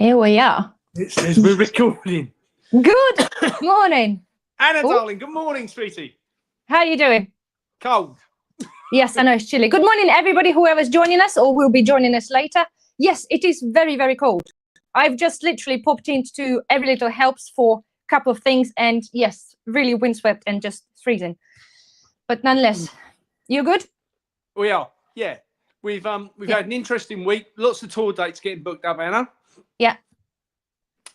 Here we are. It says we're recording. Good morning. Anna, darling, good morning, sweetie. How are you doing? Cold. Yes, I know it's chilly. Good morning, everybody, whoever's joining us or will be joining us later. Yes, it is very, very cold. I've just literally popped into Every Little Helps for a couple of things. And yes, really windswept and just freezing. But nonetheless, you good? We are, yeah. We've had an interesting week. Lots of tour dates getting booked up, Anna. Yeah.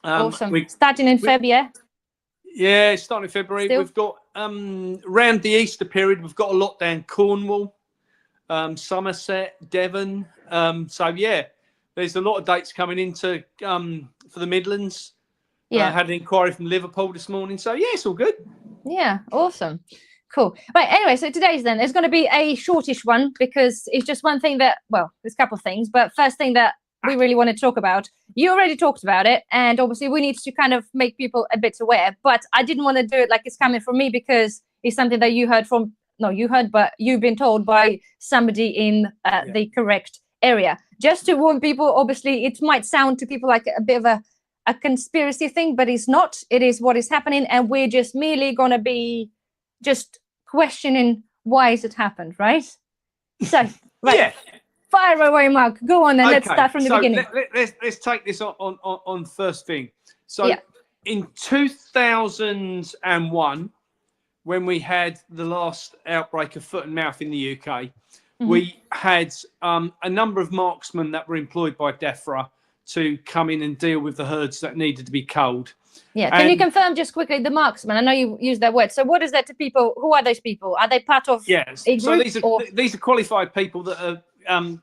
Awesome. Starting in February, yeah? Yeah, starting in February. Still? We've got around the Easter period, we've got a lot down Cornwall, Somerset, Devon. So yeah, there's a lot of dates coming into for the Midlands. Yeah. Had an inquiry from Liverpool this morning. So yeah, it's all good. Yeah, awesome. Cool. Right, anyway, so today's then, there's going to be a shortish one because it's just one thing that, well, there's a couple of things, but first thing that we really want to talk about, you already talked about it, and obviously we need to kind of make people a bit aware, but I didn't want to do it like it's coming from me because it's something that you heard from, no, you heard, but you've been told by somebody in the correct area. Just to warn people, obviously it might sound to people like a bit of a conspiracy thing, but it's not. It is what is happening, and we're just merely going to be just questioning why has it happened, right? So, right. Yeah. Fire away, Mark. Go on, and let's start from the beginning. Let's take this on first thing. So, in 2001, when we had the last outbreak of foot and mouth in the UK, we had a number of marksmen that were employed by DEFRA to come in and deal with the herds that needed to be culled. Yeah, can you confirm just quickly the marksman? I know you used that word. So what is that to people? Who are those people? Are they part of a group? So these are qualified people that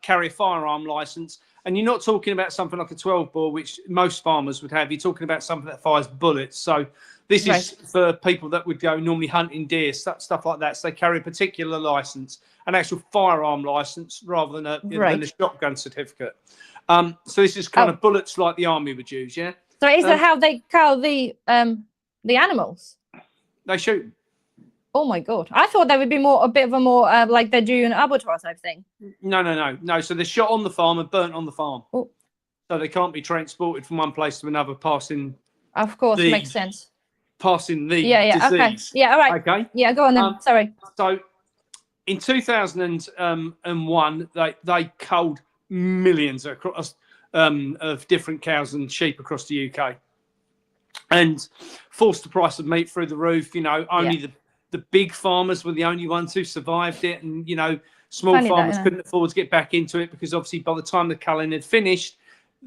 carry a firearm license. And you're not talking about something like a 12-bore, which most farmers would have. You're talking about something that fires bullets. So this is for people that would go normally hunting deer, stuff like that. So they carry a particular license, an actual firearm license, rather than a shotgun certificate. So this is kind of bullets like the army would use, yeah? So is that how they cull the animals? They shoot. Oh my God! I thought that would be a bit of a more like they do an abattoir type thing. No. So they're shot on the farm and burnt on the farm. Oh. So they can't be transported from one place to another, passing. Of course, makes sense. Passing the disease. Okay. Yeah. All right. Okay. Yeah. Go on then. Sorry. So in 2001, they culled millions across. Of different cows and sheep across the UK, and forced the price of meat through the roof. You know, only the big farmers were the only ones who survived it, and you know, small farmers couldn't afford to get back into it because obviously by the time the culling had finished,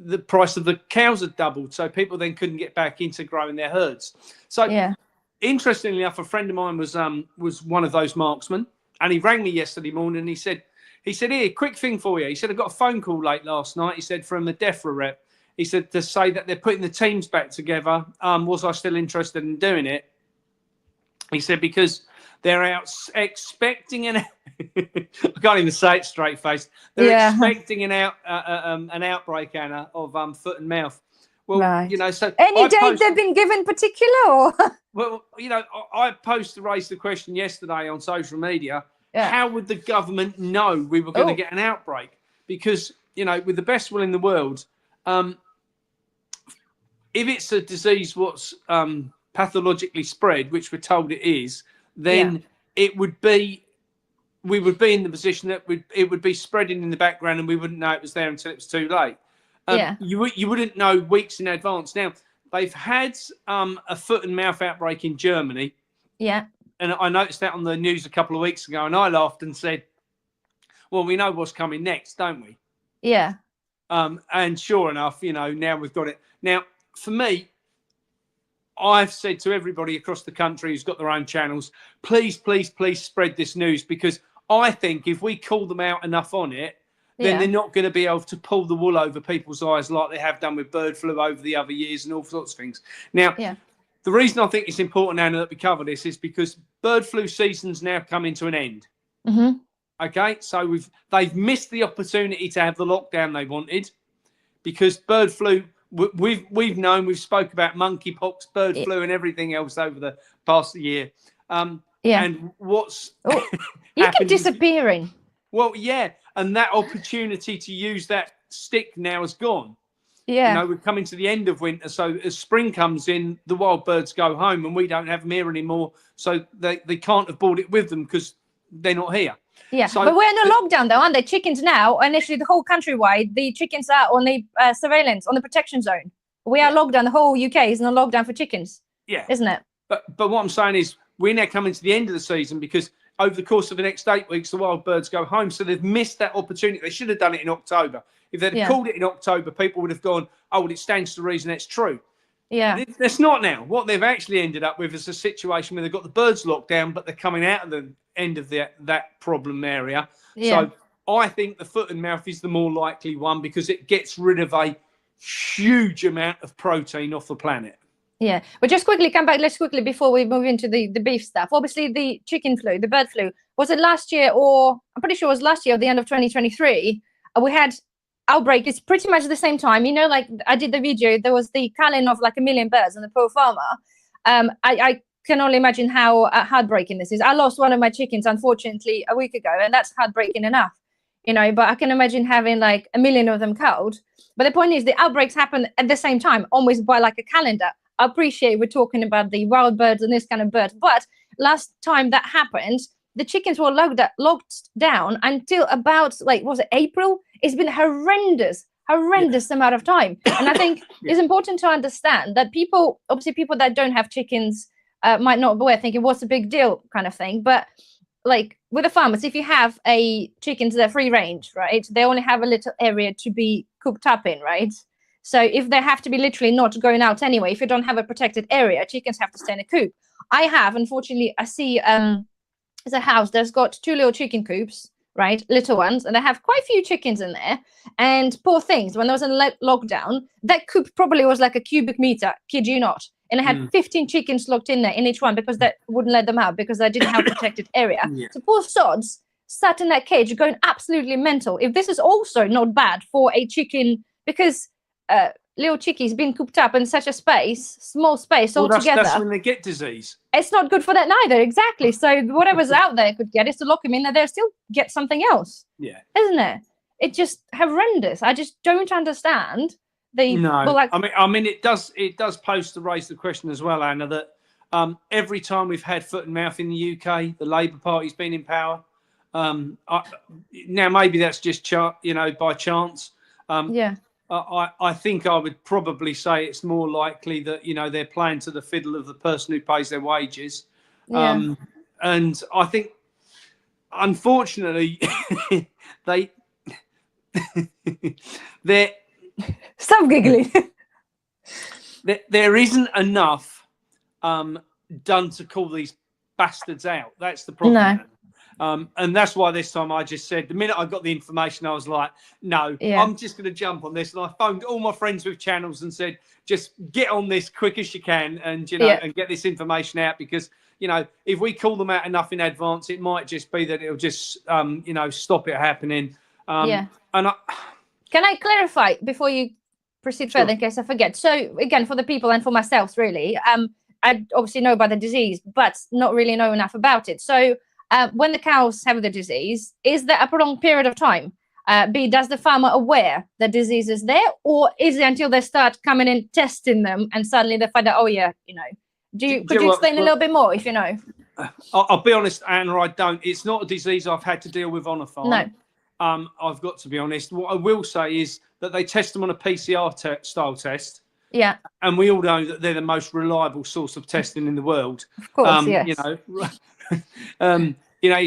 the price of the cows had doubled, so people then couldn't get back into growing their herds. So, interestingly enough, a friend of mine was one of those marksmen, and he rang me yesterday morning. And he said, here, quick thing for you. He said, I got a phone call late last night. He said, from the DEFRA rep. He said, to say that they're putting the teams back together. Was I still interested in doing it? He said, because they're out expecting I can't even say it straight faced. They're expecting an outbreak, Anna, of foot and mouth. Well, you know, so any date they've been given particular, or? Well, you know, I raised the question yesterday on social media. How would the government know we were going to get an outbreak? Because, you know, with the best will in the world, if it's a disease what's pathologically spread, which we're told it is, then we would be in the position that it would be spreading in the background and we wouldn't know it was there until it was too late. You wouldn't know weeks in advance. Now, they've had a foot and mouth outbreak in Germany. Yeah. And I noticed that on the news a couple of weeks ago, and I laughed and said, well, we know what's coming next, don't we? Yeah. And sure enough, you know, now we've got it. Now, for me, I've said to everybody across the country who's got their own channels, please, please, please spread this news, because I think if we call them out enough on it, then they're not going to be able to pull the wool over people's eyes like they have done with bird flu over the other years and all sorts of things. Now, the reason I think it's important, Anna, that we cover this is because bird flu season's now coming to an end. Okay, so they've missed the opportunity to have the lockdown they wanted, because bird flu, we've spoke about monkeypox, bird flu, and everything else over the past year. And what's you keep disappearing. Well, and that opportunity to use that stick now is gone. Yeah. You know, we're coming to the end of winter, so as spring comes in, the wild birds go home, and we don't have them here anymore. So they can't have brought it with them because they're not here. Yeah, So, but we're in a lockdown though, aren't they? Chickens now, initially the whole countrywide, the chickens are on the surveillance, on the protection zone. We are locked down. The whole UK is in a lockdown for chickens. Yeah, isn't it? But what I'm saying is, we're now coming to the end of the season because over the course of the next 8 weeks, the wild birds go home. So they've missed that opportunity. They should have done it in October. If they'd have called it in October, people would have gone, oh, well, it stands to reason that's true. Yeah. That's not now. What they've actually ended up with is a situation where they've got the birds locked down, but they're coming out of the end of that problem area. Yeah. So I think the foot and mouth is the more likely one because it gets rid of a huge amount of protein off the planet. Yeah, but just quickly come back. Let's quickly before we move into the beef stuff. Obviously, the chicken flu, the bird flu, was it last year or I'm pretty sure it was last year, at the end of 2023. We had outbreak. It's pretty much the same time. You know, like I did the video. There was the culling of like 1 million birds on the poor farmer. I can only imagine how heartbreaking this is. I lost one of my chickens, unfortunately, a week ago, and that's heartbreaking enough. You know, but I can imagine having like 1 million of them culled. But the point is, the outbreaks happen at the same time, almost by like a calendar. I appreciate we're talking about the wild birds and this kind of birds, but last time that happened, the chickens were locked down until about, like, was it April? It's been horrendous amount of time. And I think it's important to understand that people, obviously people that don't have chickens might not be aware, thinking, what's the big deal kind of thing. But like with the farmers, if you have a chickens that are free range, right, they only have a little area to be cooped up in, right? So if they have to be literally not going out anyway, if you don't have a protected area, chickens have to stay in a coop. I have, unfortunately, I see there's a house that's got 2 little chicken coops, right, little ones, and they have quite a few chickens in there. And poor things, when there was a lockdown, that coop probably was like a cubic meter, kid you not. And it had 15 chickens locked in there in each one because that wouldn't let them out because they didn't have a protected area. So poor sods sat in that cage going absolutely mental. If this is also not bad for a chicken, because little chickies being cooped up in such a space, small space altogether. That's when they get disease. It's not good for that neither, exactly. So whatever's out there could get is to lock them in, and they'll still get something else. Yeah, isn't it? It's just horrendous. I just don't understand the. No, well, like, I mean, it does pose to raise the question as well, Anna, that every time we've had foot and mouth in the UK, the Labour Party's been in power. Now maybe that's just by chance. yeah. I think I would probably say it's more likely that they're playing to the fiddle of the person who pays their wages, and I think unfortunately they're stop giggling. there isn't enough done to call these bastards out. That's the problem. No. And that's why this time I just said, the minute I got the information, I was like, no, I'm just going to jump on this. And I phoned all my friends with channels and said, just get on this quick as you can and, and get this information out because, if we call them out enough in advance, it might just be that it'll just, stop it happening. And Can I clarify before you proceed further in case I forget? So again, for the people and for myself, really, I obviously know about the disease, but not really know enough about it. So when the cows have the disease, is there a prolonged period of time? B, does the farmer aware the disease is there, or is it until they start coming in testing them and suddenly they find out, oh yeah, could you explain a little bit more if you know? I'll be honest, Anna, I don't. It's not a disease I've had to deal with on a farm. No. I've got to be honest. What I will say is that they test them on a PCR style test. Yeah. And we all know that they're the most reliable source of testing in the world. Of course, yes. It's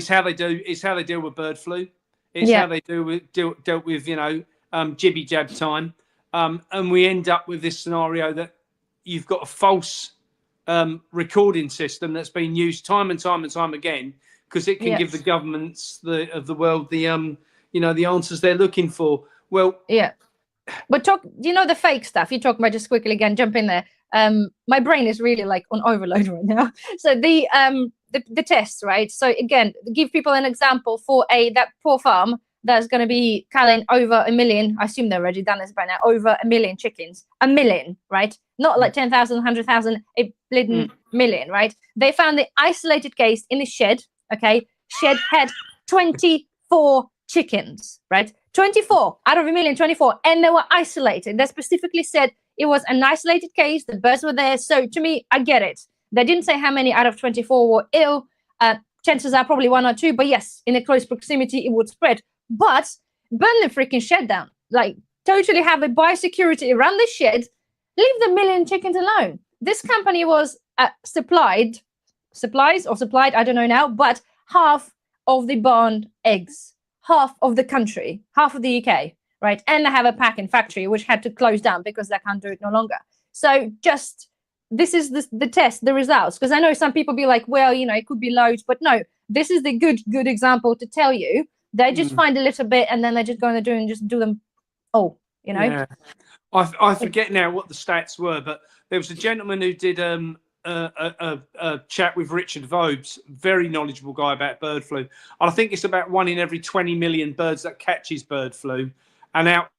how they do. It's how they deal with bird flu. It's how they dealt with jibby jab time. And we end up with this scenario that you've got a false recording system that's been used time and time and time again because it can give the governments of the world the answers they're looking for. Well, but the fake stuff you're talking about, just quickly again, jump in there. My brain is really like on overload right now. So the tests, right? So again, give people an example for that poor farm that's going to be culling over 1 million. I assume they've already done this by now. Over 1 million chickens, 1 million, right? Not like 10,000, 100,000, a bleeding million, right? They found the isolated case in the shed. Okay, shed had 24 chickens, right? 24 out of a million, 24. And they were isolated. They specifically said it was an isolated case. The birds were there. So to me, I get it. They didn't say how many out of 24 were ill. Chances are probably 1 or 2. But yes, in a close proximity, it would spread. But burn the freaking shed down. Like, totally have a biosecurity around the shed. Leave the million chickens alone. This company was supplied, I don't know now, but half of the barn eggs, half of the country, half of the UK, right? And they have a packing factory which had to close down because they can't do it no longer. So just, this is the test, the results. Because I know some people be like, well, you know, it could be loads, but no, this is the good example to tell you. They just find a little bit and then they just go and do and just do them all, you know? Yeah. I forget now what the stats were, but there was a gentleman who did a chat with Richard Vobes, very knowledgeable guy about bird flu. And I think it's about 1 in every 20 million birds that catches bird flu. And out.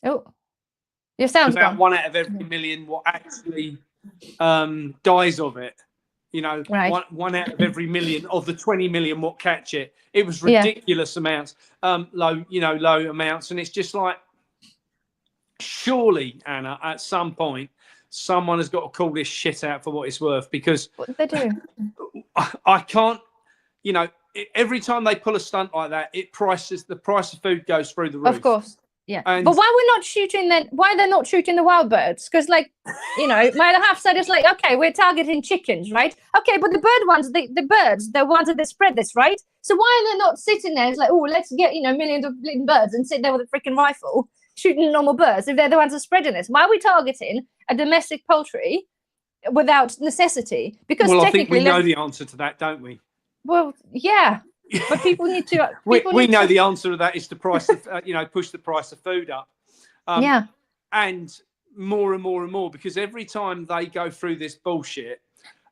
Oh, your sound's about gone. 1 out of every million what actually dies of it. You know, right. one out of every million of the 20 million what catch it. It was ridiculous amounts, low amounts. And it's just like, surely, Anna, at some point, someone has got to call this shit out for what it's worth, because what they do? I can't, you know, every time they pull a stunt like that, the price of food goes through the roof. Of course. Yeah, and but why we're not shooting then? Why they're not shooting the wild birds? Because, like, you know, my other half said it's like, okay, we're targeting chickens, right? Okay, but the bird ones, the birds, the ones that spread this, right? So why are they not sitting there? It's like, oh, let's get, you know, millions of little birds and sit there with a freaking rifle shooting normal birds if they're the ones that are spreading this? Why are we targeting a domestic poultry without necessity? Because well, I technically, think we know the answer to that, don't we? Well, yeah. But people need to. We know the answer to that is the price of, you know, push the price of food up. Yeah. And more and more and more, because every time they go through this bullshit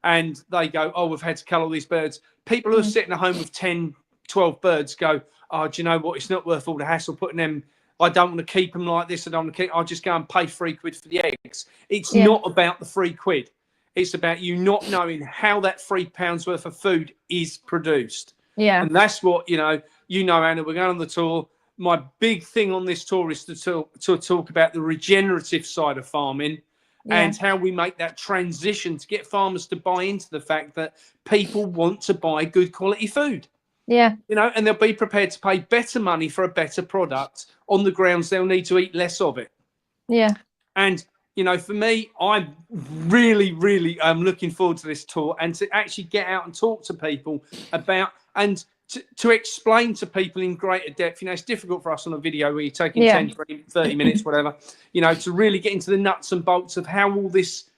and they go, oh, we've had to kill all these birds, people who are sitting at home with 10, 12 birds go, oh, do you know what? It's not worth all the hassle putting them. I don't want to keep them like this. I don't want to keep. I'll just go and pay £3 for the eggs. It's not about the £3. It's about you not knowing how that £3 worth of food is produced. Yeah. And that's what, you know, Anna, we're going on the tour. My big thing on this tour is to talk about the regenerative side of farming and how we make that transition to get farmers to buy into the fact that people want to buy good quality food. Yeah. You know, and they'll be prepared to pay better money for a better product on the grounds they'll need to eat less of it. Yeah. And, you know, for me, I'm really, really looking forward to this tour and to actually get out and talk to people about and to explain to people in greater depth. You know, it's difficult for us on a video where you're taking 10, 20, 30 minutes, whatever, you know, to really get into the nuts and bolts of how all this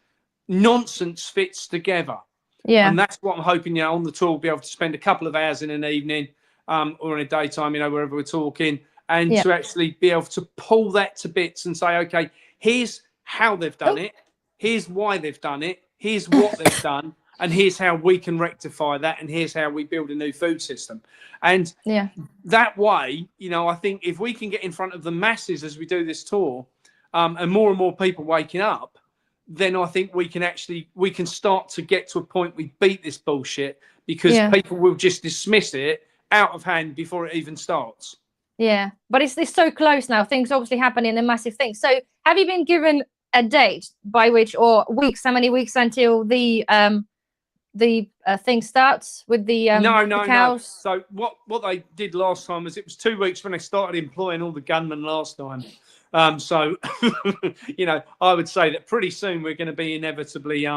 nonsense fits together. Yeah. And that's what I'm hoping, you know, on the tour, we'll be able to spend a couple of hours in an evening or in a daytime, you know, wherever we're talking, and to actually be able to pull that to bits and say, okay, here's how they've done it. Here's why they've done it. Here's what they've done. And here's how we can rectify that. And here's how we build a new food system. And that way, you know, I think if we can get in front of the masses as we do this tour and more people waking up, then I think we can start to get to a point we beat this bullshit, because people will just dismiss it out of hand before it even starts. Yeah, but it's so close now. Things obviously happen in a massive thing. So have you been given a date by which, or weeks, how many weeks until the thing starts with the the cows? No. So what they did last time was, it was 2 weeks when they started employing all the gunmen last time. So you know, I would say that pretty soon we're going to be inevitably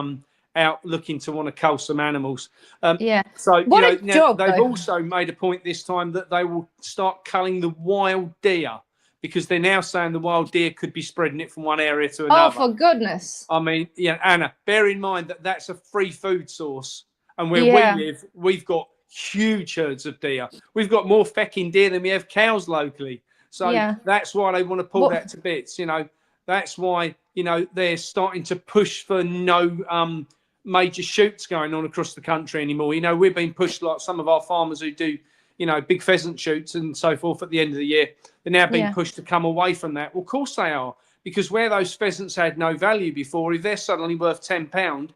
out looking to want to cull some animals. So what, you know, they've also made a point this time that they will start culling the wild deer, because they're now saying the wild deer could be spreading it from one area to another. Oh, for goodness. I mean, yeah, Anna, bear in mind that that's a free food source. And where we live, we've got huge herds of deer. We've got more fecking deer than we have cows locally. So that's why they want to pull that to bits. You know, that's why, you know, they're starting to push for no major shoots going on across the country anymore. You know, we're being pushed, like some of our farmers who do, you know, big pheasant shoots and so forth at the end of the year, they're now being pushed to come away from that. Well, of course they are, because where those pheasants had no value before, if they're suddenly worth £10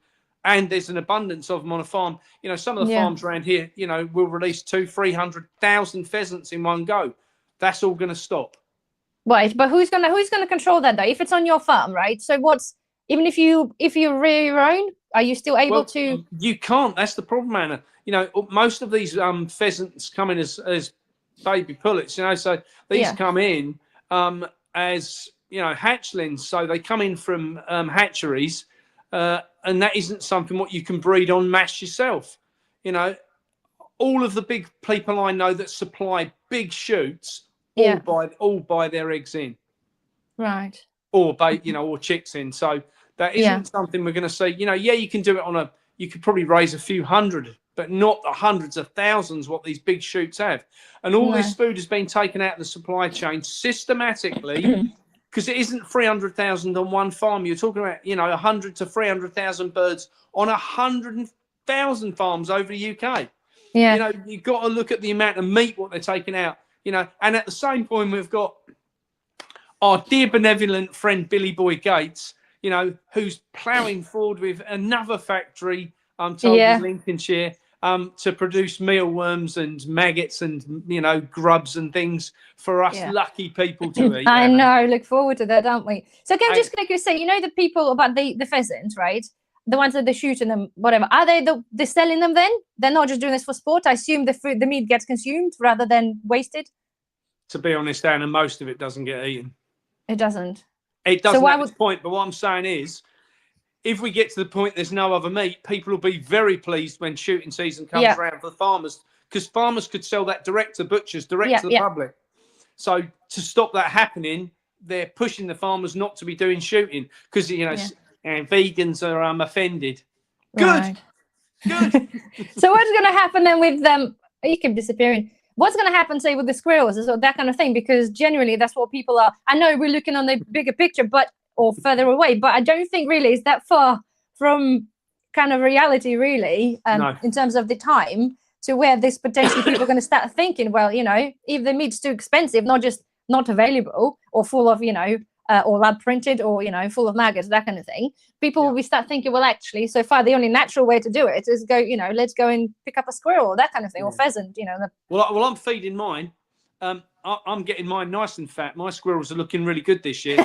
and there's an abundance of them on a farm, you know, some of the farms around here, you know, will release 200,000-300,000 pheasants in one go. That's all going to stop. Right, but who's gonna control that though? If it's on your farm, right? So even if you rear your own, are you still able to? You can't. That's the problem, Anna. You know, most of these pheasants come in as baby pullets. You know, so these come in as hatchlings. So they come in from hatcheries, and that isn't something what you can breed on mass yourself. You know, all of the big people I know that supply big shoots all buy their eggs in, right? Or or chicks in. So that isn't something we're going to see. You can do it you could probably raise a few hundred, but not the hundreds of thousands what these big shoots have. And all this food has been taken out of the supply chain systematically, because it isn't 300,000 on one farm. You're talking about 100 to 300,000 birds on 100,000 farms over the UK. Yeah. You've got to look at the amount of meat what they're taking out. And at the same point, we've got our dear benevolent friend Billy Boy Gates, who's ploughing forward with another factory, I'm told, in Lincolnshire, to produce mealworms and maggots and grubs and things for us lucky people to eat. I know. Look forward to that, aren't we? So can I just quickly say, the people about the pheasants, right? The ones that they're shooting them, whatever. Are they're selling them then? They're not just doing this for sport. I assume the meat gets consumed rather than wasted. To be honest, Anna, most of it doesn't get eaten. It doesn't. It doesn't at this point. But what I'm saying is, if we get to the point there's no other meat, people will be very pleased when shooting season comes around for farmers, because farmers could sell that direct to butchers, direct to the public. So to stop that happening, they're pushing the farmers not to be doing shooting, because and vegans are offended. Good. Right. Good. So what's going to happen then with them? You keep disappearing. What's going to happen, say, with the squirrels or that kind of thing? Because generally that's what people are. I know we're looking on the bigger picture, or further away, but I don't think really it's that far from kind of reality, really, in terms of the time, to where this potentially people are going to start thinking, well, if the meat's too expensive, not just not available or full of, or lab printed or, full of maggots, that kind of thing, people will start thinking, well, actually, so far the only natural way to do it is go, let's go and pick up a squirrel or that kind of thing, or pheasant, Well, I'm feeding mine. I'm getting mine nice and fat. My squirrels are looking really good this year.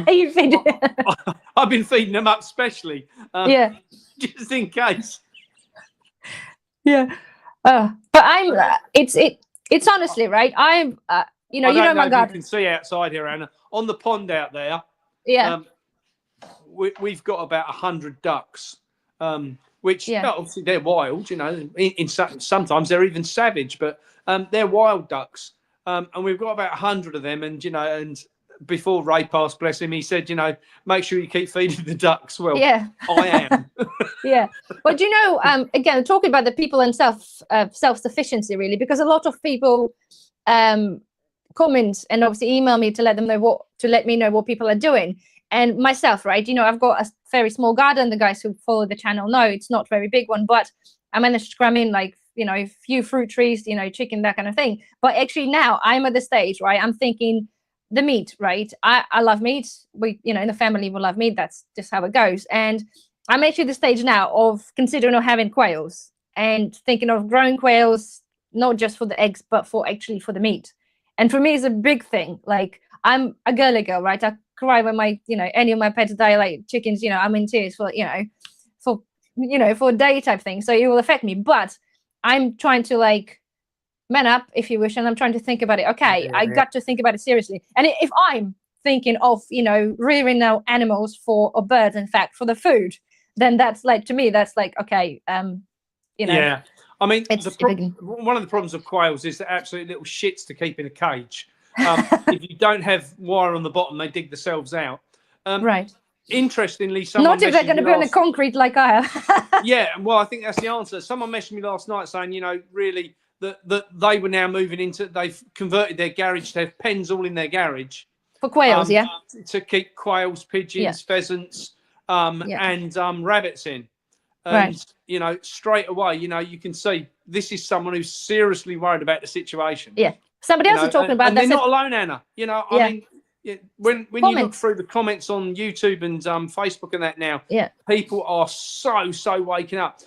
You feed I've been feeding them up specially. Just in case. Yeah. But I'm, it's honestly, right? I'm, my garden. You can see outside here, Anna, on the pond out there. Yeah. We've got about 100 ducks, which obviously they're wild, sometimes they're even savage, but they're wild ducks. And we've got about 100 of them. And before Ray passed, bless him, he said, make sure you keep feeding the ducks. Well, I am. Yeah. But, again, talking about the people and self-sufficiency, really, because a lot of people comment and obviously email me to let me know what people are doing. And myself, right, I've got a very small garden. The guys who follow the channel know it's not a very big one, but I managed to cram in a few fruit trees, chicken, that kind of thing. But actually now I'm at the stage, right, I'm thinking the meat, right? I love meat. We, in the family we love meat. That's just how it goes. And I'm actually at the stage now of considering having quails and thinking of growing quails, not just for the eggs, but for the meat. And for me, it's a big thing. Like, I'm a girly girl, right? I cry when any of my pets die, like chickens, I'm in tears for a day type thing. So it will affect me. But I'm trying to man up, if you wish, and I'm trying to think about it. Okay, I got to think about it seriously. And if I'm thinking of, rearing now animals or birds, in fact, for the food, then that's to me, that's okay. Yeah. I mean, one of the problems of quails is they're absolute little shits to keep in a cage. If you don't have wire on the bottom, they dig themselves out. Right. Interestingly, someone not if they're going to be on the concrete like I have. Yeah, well, I think that's the answer. Someone messaged me last night saying, really that they were now moving into, they've converted their garage to have pens all in their garage for quails, to keep quails, pigeons, pheasants, and rabbits in. And straight away, you can see this is someone who's seriously worried about the situation. Yeah. Somebody else is talking about that. And they're not alone, Anna. I mean, when you look through the comments on YouTube and Facebook and that now, people are so waking up.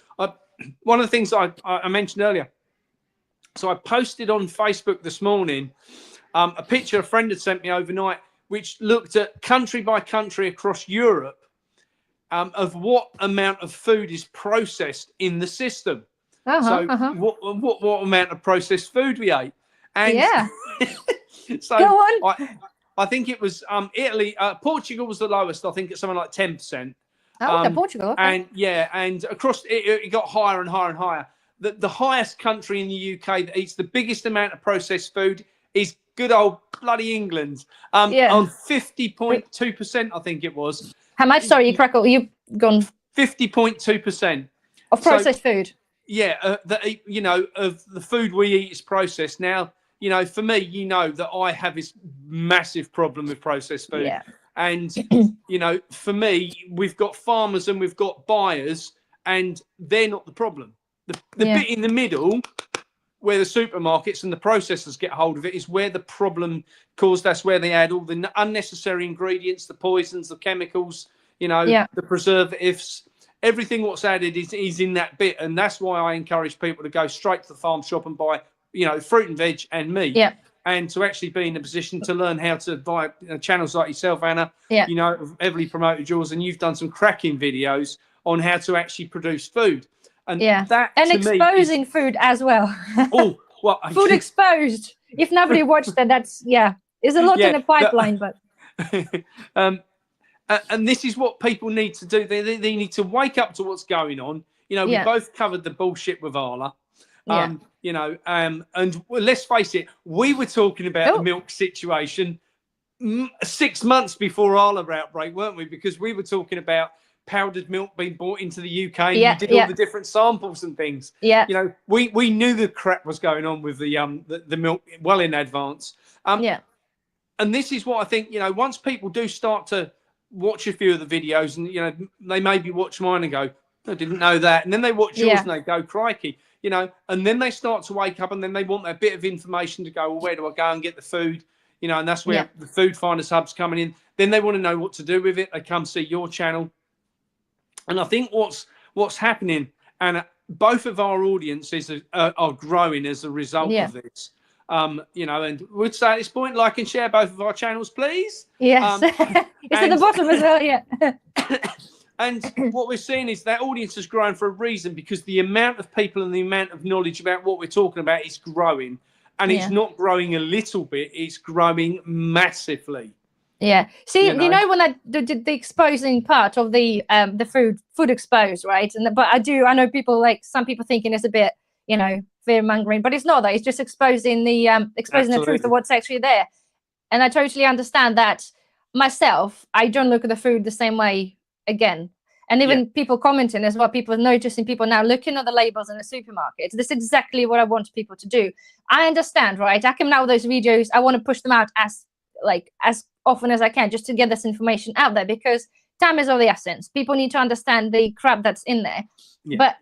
One of the things I mentioned earlier, so I posted on Facebook this morning a picture a friend had sent me overnight, which looked at country by country across Europe of what amount of food is processed in the system. So what amount of processed food we ate. And so go on. I think it was Italy, Portugal was the lowest. I think it's something like 10%. Portugal. Okay. And across it got higher and higher and higher. The highest country in the UK that eats the biggest amount of processed food is good old bloody England. On 50.2%, I think it was. How much? Sorry, you crackle. You've gone 50.2% of processed food. Yeah, of the food we eat is processed. Now, for me, that I have this massive problem with processed food. Yeah. And, for me, we've got farmers and we've got buyers, and they're not the problem. The bit in the middle where the supermarkets and the processors get hold of it is where the problem caused. That's where they add all the unnecessary ingredients, the poisons, the chemicals, the preservatives. Everything what's added is in that bit. And that's why I encourage people to go straight to the farm shop and buy, fruit and veg and meat. Yeah. And to actually be in a position to learn how to buy channels like yourself, Anna, have heavily promoted yours, and you've done some cracking videos on how to actually produce food. And that and exposing food as well. Food exposed. If nobody watched that, there's a lot in the pipeline, but and this is what people need to do. They need to wake up to what's going on. We both covered the bullshit with Arla. And let's face it, we were talking about the milk situation 6 months before Arla outbreak, weren't we? Because we were talking about powdered milk being bought into the UK, and you did all the different samples and things. We knew the crap was going on with the milk well in advance. And this is what I think, once people do start to watch a few of the videos, and they maybe watch mine and go, I didn't know that, and then they watch yours and they go, crikey, and then they start to wake up, and then they want that bit of information to go, well, where do I go and get the food? And that's where the Food Finders Hub's coming in. Then they want to know what to do with it. They come see your channel. And I think what's happening, and both of our audiences are growing as a result of this. And we'd say at this point, like and share both of our channels, please. Yes, it's at the bottom as well. And what we're seeing is that audience has grown for a reason, because the amount of people and the amount of knowledge about what we're talking about is growing, and it's not growing a little bit; it's growing massively. Yeah. See, when I did the exposing part of the food exposed, right? But I know people some people thinking it's a bit, fear mongering, but it's not that. It's just exposing the truth of what's actually there. And I totally understand that myself. I don't look at the food the same way again. And even people commenting as well, people noticing people now looking at the labels in the supermarket. This is exactly what I want people to do. I understand, right? I come out with those videos. I want to push them out as often as I can, just to get this information out there, because time is of the essence. People need to understand the crap that's in there. But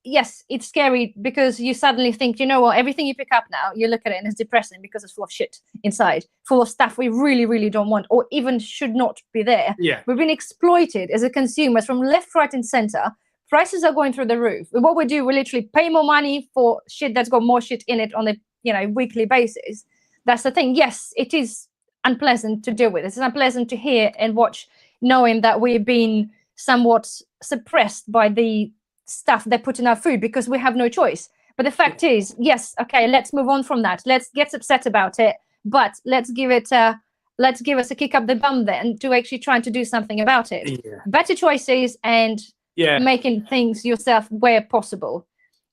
it's scary, because you suddenly think, everything you pick up now, you look at it and it's depressing, because it's full of shit inside, full of stuff we really, really don't want, or even should not be there. We've been exploited as a consumers from left, right, and center. Prices are going through the roof. What we do, we literally pay more money for shit that's got more shit in it on a weekly basis. That's the thing. Yes, it is unpleasant to deal with. It's unpleasant to hear and watch, knowing that we've been somewhat suppressed by the stuff they put in our food, because we have no choice. But the fact is, yes, okay, let's move on from that. Let's get upset about it, but let's give us a kick up the bum then, to actually trying to do something about it. Better choices and making things yourself where possible.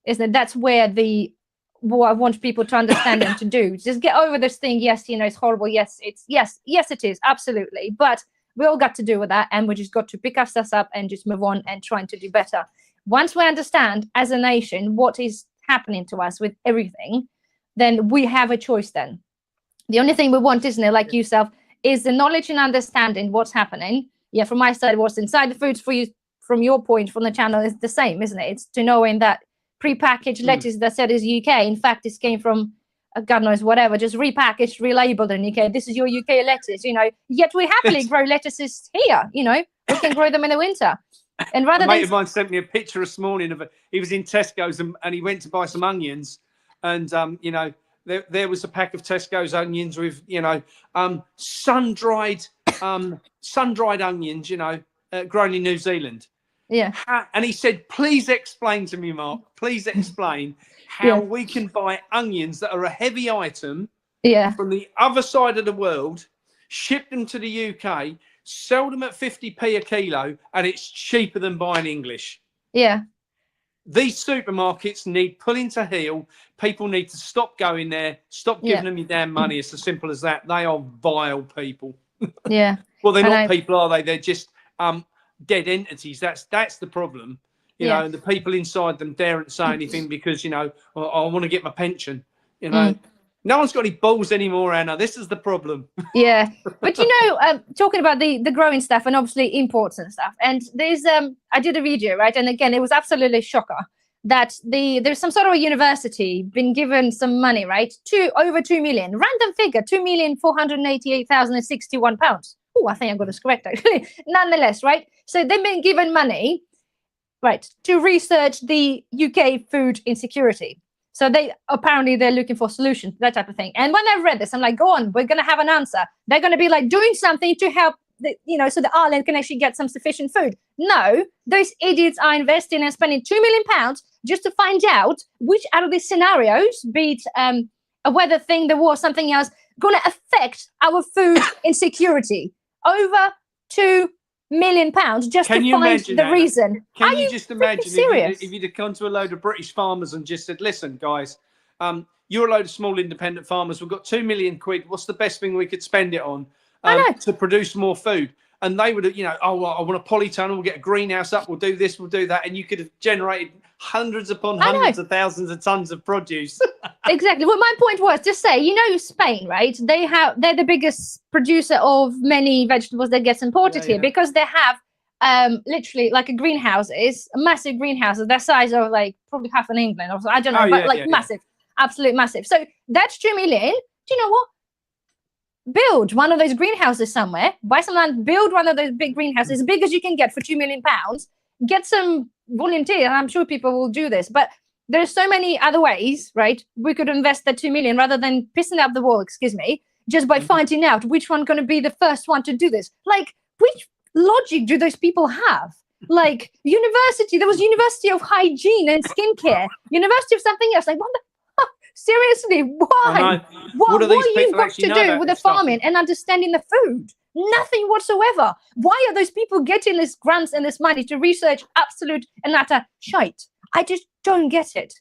Isn't it? That's where what I want people to understand and to do. Just get over this thing. Yes, it's horrible. Yes, it is, absolutely. But we all got to do with that, and we just got to pick ourselves up and just move on and trying to do better. Once we understand as a nation what is happening to us with everything, then we have a choice then. The only thing we want, isn't it, like yourself, is the knowledge and understanding what's happening. Yeah, from my side, what's inside the foods for you, from your point, from the channel, is the same, isn't it? It's to knowing that pre-packaged lettuce that said is UK, in fact, this came from God knows whatever, just repackaged, relabeled in UK. This is your UK lettuce, Yet we happily grow lettuces here, We can grow them in the winter. And rather, a mate of mine sent me a picture this morning of he was in Tesco's and he went to buy some onions, and there was a pack of Tesco's onions with, you know, sun-dried onions, you know, grown in New Zealand. Yeah. And he said, please explain to me, Mark, please explain how we can buy onions that are a heavy item from the other side of the world, ship them to the UK, sell them at 50p a kilo, and it's cheaper than buying English. Yeah. These supermarkets need pulling to heel. People need to stop going there, stop giving them your damn money. It's as simple as that. They are vile people. Yeah. Well, they're not people, are they? They're just dead entities. That's the problem. You know, and the people inside them daren't say anything because, you know, I want to get my pension. You know, no one's got any balls anymore, Anna. This is the problem. Yeah. But, you know, talking about the growing stuff and obviously imports and stuff. And there's, I did a video, right? And again, it was absolutely shocker that there's some sort of a university been given some money, right? Over 2 million, random figure, 2,488,061 pounds. Oh, I think I got this correct, actually. Nonetheless, right? So they've been given money, right, to research the UK food insecurity. So they're looking for solutions, that type of thing. And when I read this, I'm like, go on, we're going to have an answer. They're going to be like doing something to help, so the Ireland can actually get some sufficient food. No, those idiots are investing and spending £2 million just to find out which out of these scenarios, be it a weather thing, the war, something else, going to affect our food insecurity. Over £2 million just to find the reason. Can you just imagine if you'd come to a load of British farmers and just said, listen, guys, you're a load of small independent farmers. We've got 2 million quid. What's the best thing we could spend it on to produce more food? And they would, you know, oh, well, I want a polytunnel. We'll get a greenhouse up. We'll do this. We'll do that. And you could have generated hundreds upon hundreds of thousands of tons of produce. Exactly. Well, my point was to say, you know, Spain, right? They're the biggest producer of many vegetables that gets imported here because they have literally like a greenhouses, massive greenhouses, that size of like probably half in England or so, I don't know, massive, absolute massive. So that's 2 million. Do you know what? Build one of those greenhouses somewhere, buy some land, build one of those big greenhouses, as big as you can get for £2 million, get some volunteers, and I'm sure people will do this. But there's so many other ways, right? We could invest that 2 million rather than pissing up the wall, excuse me, just by finding out which one's going to be the first one to do this. Like, which logic do those people have? Like, university, there was University of Hygiene and Skincare, University of something else. Like, what the fuck? Seriously, why? What you've got to do with the farming and understanding the food? Nothing whatsoever. Why are those people getting this grants and this money to research absolute and utter shite? I just don't get it.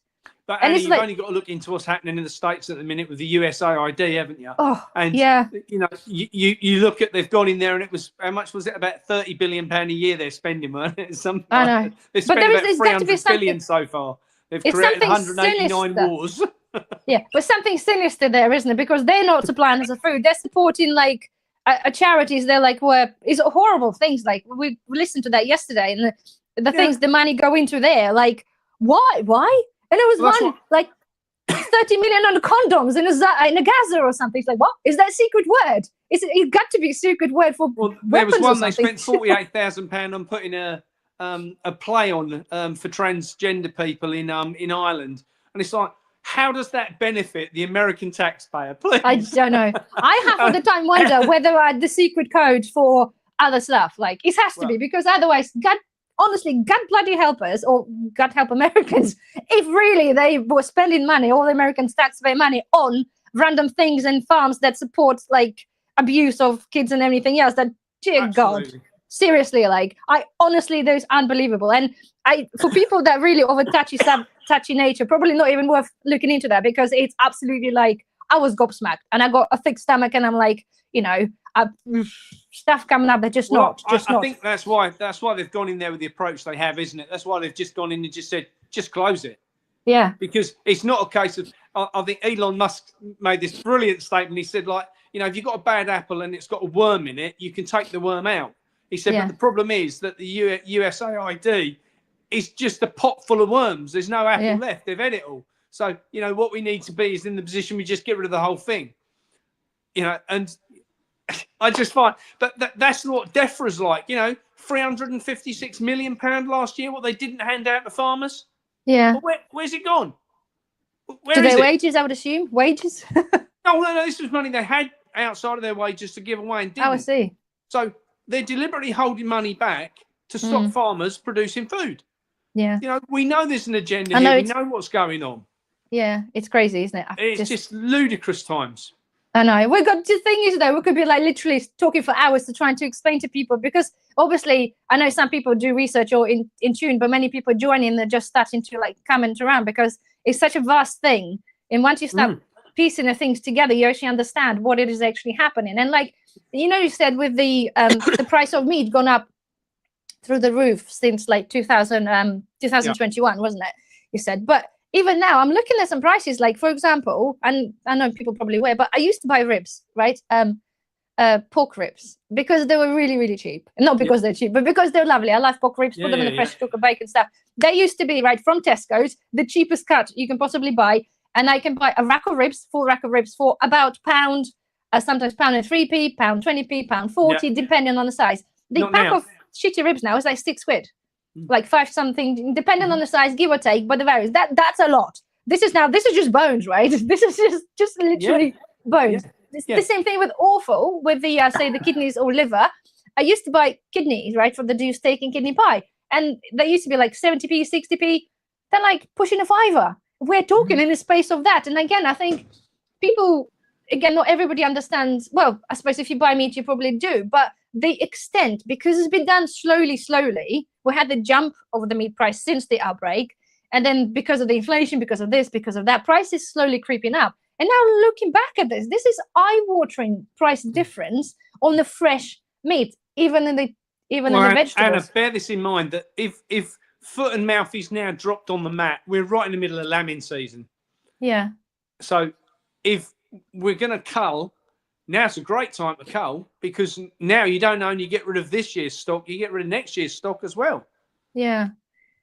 But Annie, you've only got to look into what's happening in the States at the minute with the USAID, haven't you? Oh, and you know, you look at, they've gone in there and it was, how much was it? About £30 billion a year they're spending, weren't it? Something I know. They've spent about 300 billion so far. They've created 189 wars. Yeah, but something sinister there, isn't it? Because they're not supplying us the food. They're supporting like charities. They're like, it's horrible things. Like we listened to that yesterday, and the things the money go into there. Like, why? And it was like 30 million on the condoms in a Gaza or something. It's like, what is that secret word? It's got to be a secret word for weapons. There was one they spent £48,000 on putting a play on for transgender people in Ireland, and it's like, how does that benefit the American taxpayer? Please. I don't know. I have all the time wonder whether the secret code for other stuff, like it has to be, because otherwise, God bloody help us, or God help Americans, if really they were spending money, all the Americans taxpayer money, on random things and farms that support like abuse of kids and everything else. That, dear God, seriously, like I honestly, those unbelievable. And for people that really over touchy nature, probably not even worth looking into that, because it's absolutely like, I was gobsmacked and I got a thick stomach and I'm like, you know, stuff coming up that I think that's why they've gone in there with the approach they have, isn't it? That's why they've just gone in and just said, just close it. Yeah. Because it's not a case of, I think Elon Musk made this brilliant statement. He said, like, you know, if you've got a bad apple and it's got a worm in it, you can take the worm out. He said, but the problem is that the USAID is just a pot full of worms. There's no apple left. They've had it all. So, you know, what we need to be is in the position we just get rid of the whole thing. You know, and I just find that's what DEFRA's like. You know, £356 million last year, what they didn't hand out to farmers. Yeah. Well, where's it gone? Do they wages? I would assume wages. No. This was money they had outside of their wages to give away and didn't. Oh, I see. So they're deliberately holding money back to stop farmers producing food. Yeah. You know, we know there's an agenda here. We know what's going on. Yeah, it's crazy, isn't it? It's just ludicrous times. I know. The thing is, though, we could be like literally talking for hours to trying to explain to people, because obviously I know some people do research or in tune, but many people join in, they're just starting to like comment around because it's such a vast thing. And once you start piecing the things together, you actually understand what it is actually happening. And like, you said with the price of meat gone up through the roof since like 2021, wasn't it? You said, but even now, I'm looking at some prices. Like, for example, and I know people probably were, but I used to buy ribs, right? Pork ribs, because they were really, really cheap. Not because they're cheap, but because they're lovely. I love pork ribs. Put them in the pressure cooker, bacon stuff. They used to be right from Tesco's, the cheapest cut you can possibly buy, and I can buy a rack of ribs, full rack of ribs, for about £1, sometimes £1.03, £1.20, £1.40, depending on the size. The pack of shitty ribs now is like £6. Like 5 something, depending on the size, give or take, but it varies. That's a lot. This is just bones, right? This is just literally bones. It's the same thing with offal, with the say the kidneys or liver. I used to buy kidneys, right, for the do steak and kidney pie, and they used to be like 70p, 60p. They're like pushing a £5. We're talking in the space of that. And again, I think people, again, not everybody understands. Well, I suppose if you buy meat, you probably do, but the extent, because it's been done slowly. We had the jump of the meat price since the outbreak. And then because of the inflation, because of this, because of that, price is slowly creeping up. And now looking back at this is eye-watering price difference on the fresh meat, even in the vegetables. Anna, bear this in mind, that if foot and mouth is now dropped on the mat, we're right in the middle of lambing season. Yeah. So if we're going to cull, now's a great time to cull, because now you don't only get rid of this year's stock, you get rid of next year's stock as well. Yeah.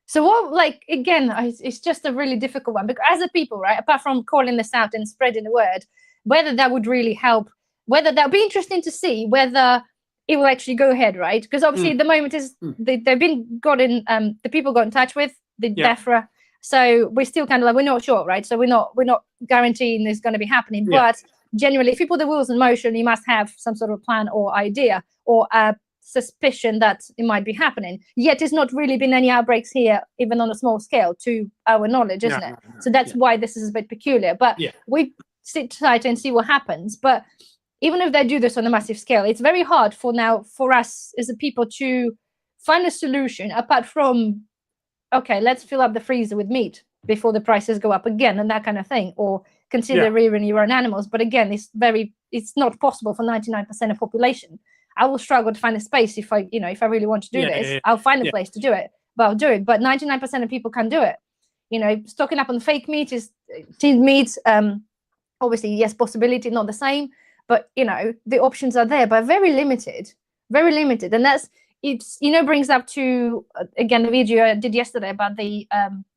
So what, like, again, it's just a really difficult one, because as a people, right, apart from calling this out and spreading the word, whether that would really help, whether that would be interesting to see whether it will actually go ahead, right? Because obviously the moment is the people got in touch with the DEFRA. So we're still kind of like, we're not sure, right? So we're not guaranteeing this going to be happening, but generally, if you put the wheels in motion, you must have some sort of plan or idea or a suspicion that it might be happening. Yet it's not really been any outbreaks here, even on a small scale, to our knowledge, isn't it? So that's why this is a bit peculiar. But we sit tight and see what happens. But even if they do this on a massive scale, it's very hard for us as a people to find a solution apart from, okay, let's fill up the freezer with meat before the prices go up again and that kind of thing, or consider rearing your own animals. But again, it's not possible for 99% of population. I will struggle to find a space if I really want to do this. I'll find a place to do it, but I'll do it. But 99% of people can't do it. Stocking up on fake meat is tinned meat. Obviously, yes, possibility, not the same, but the options are there, but very limited. And brings up to again the video I did yesterday about the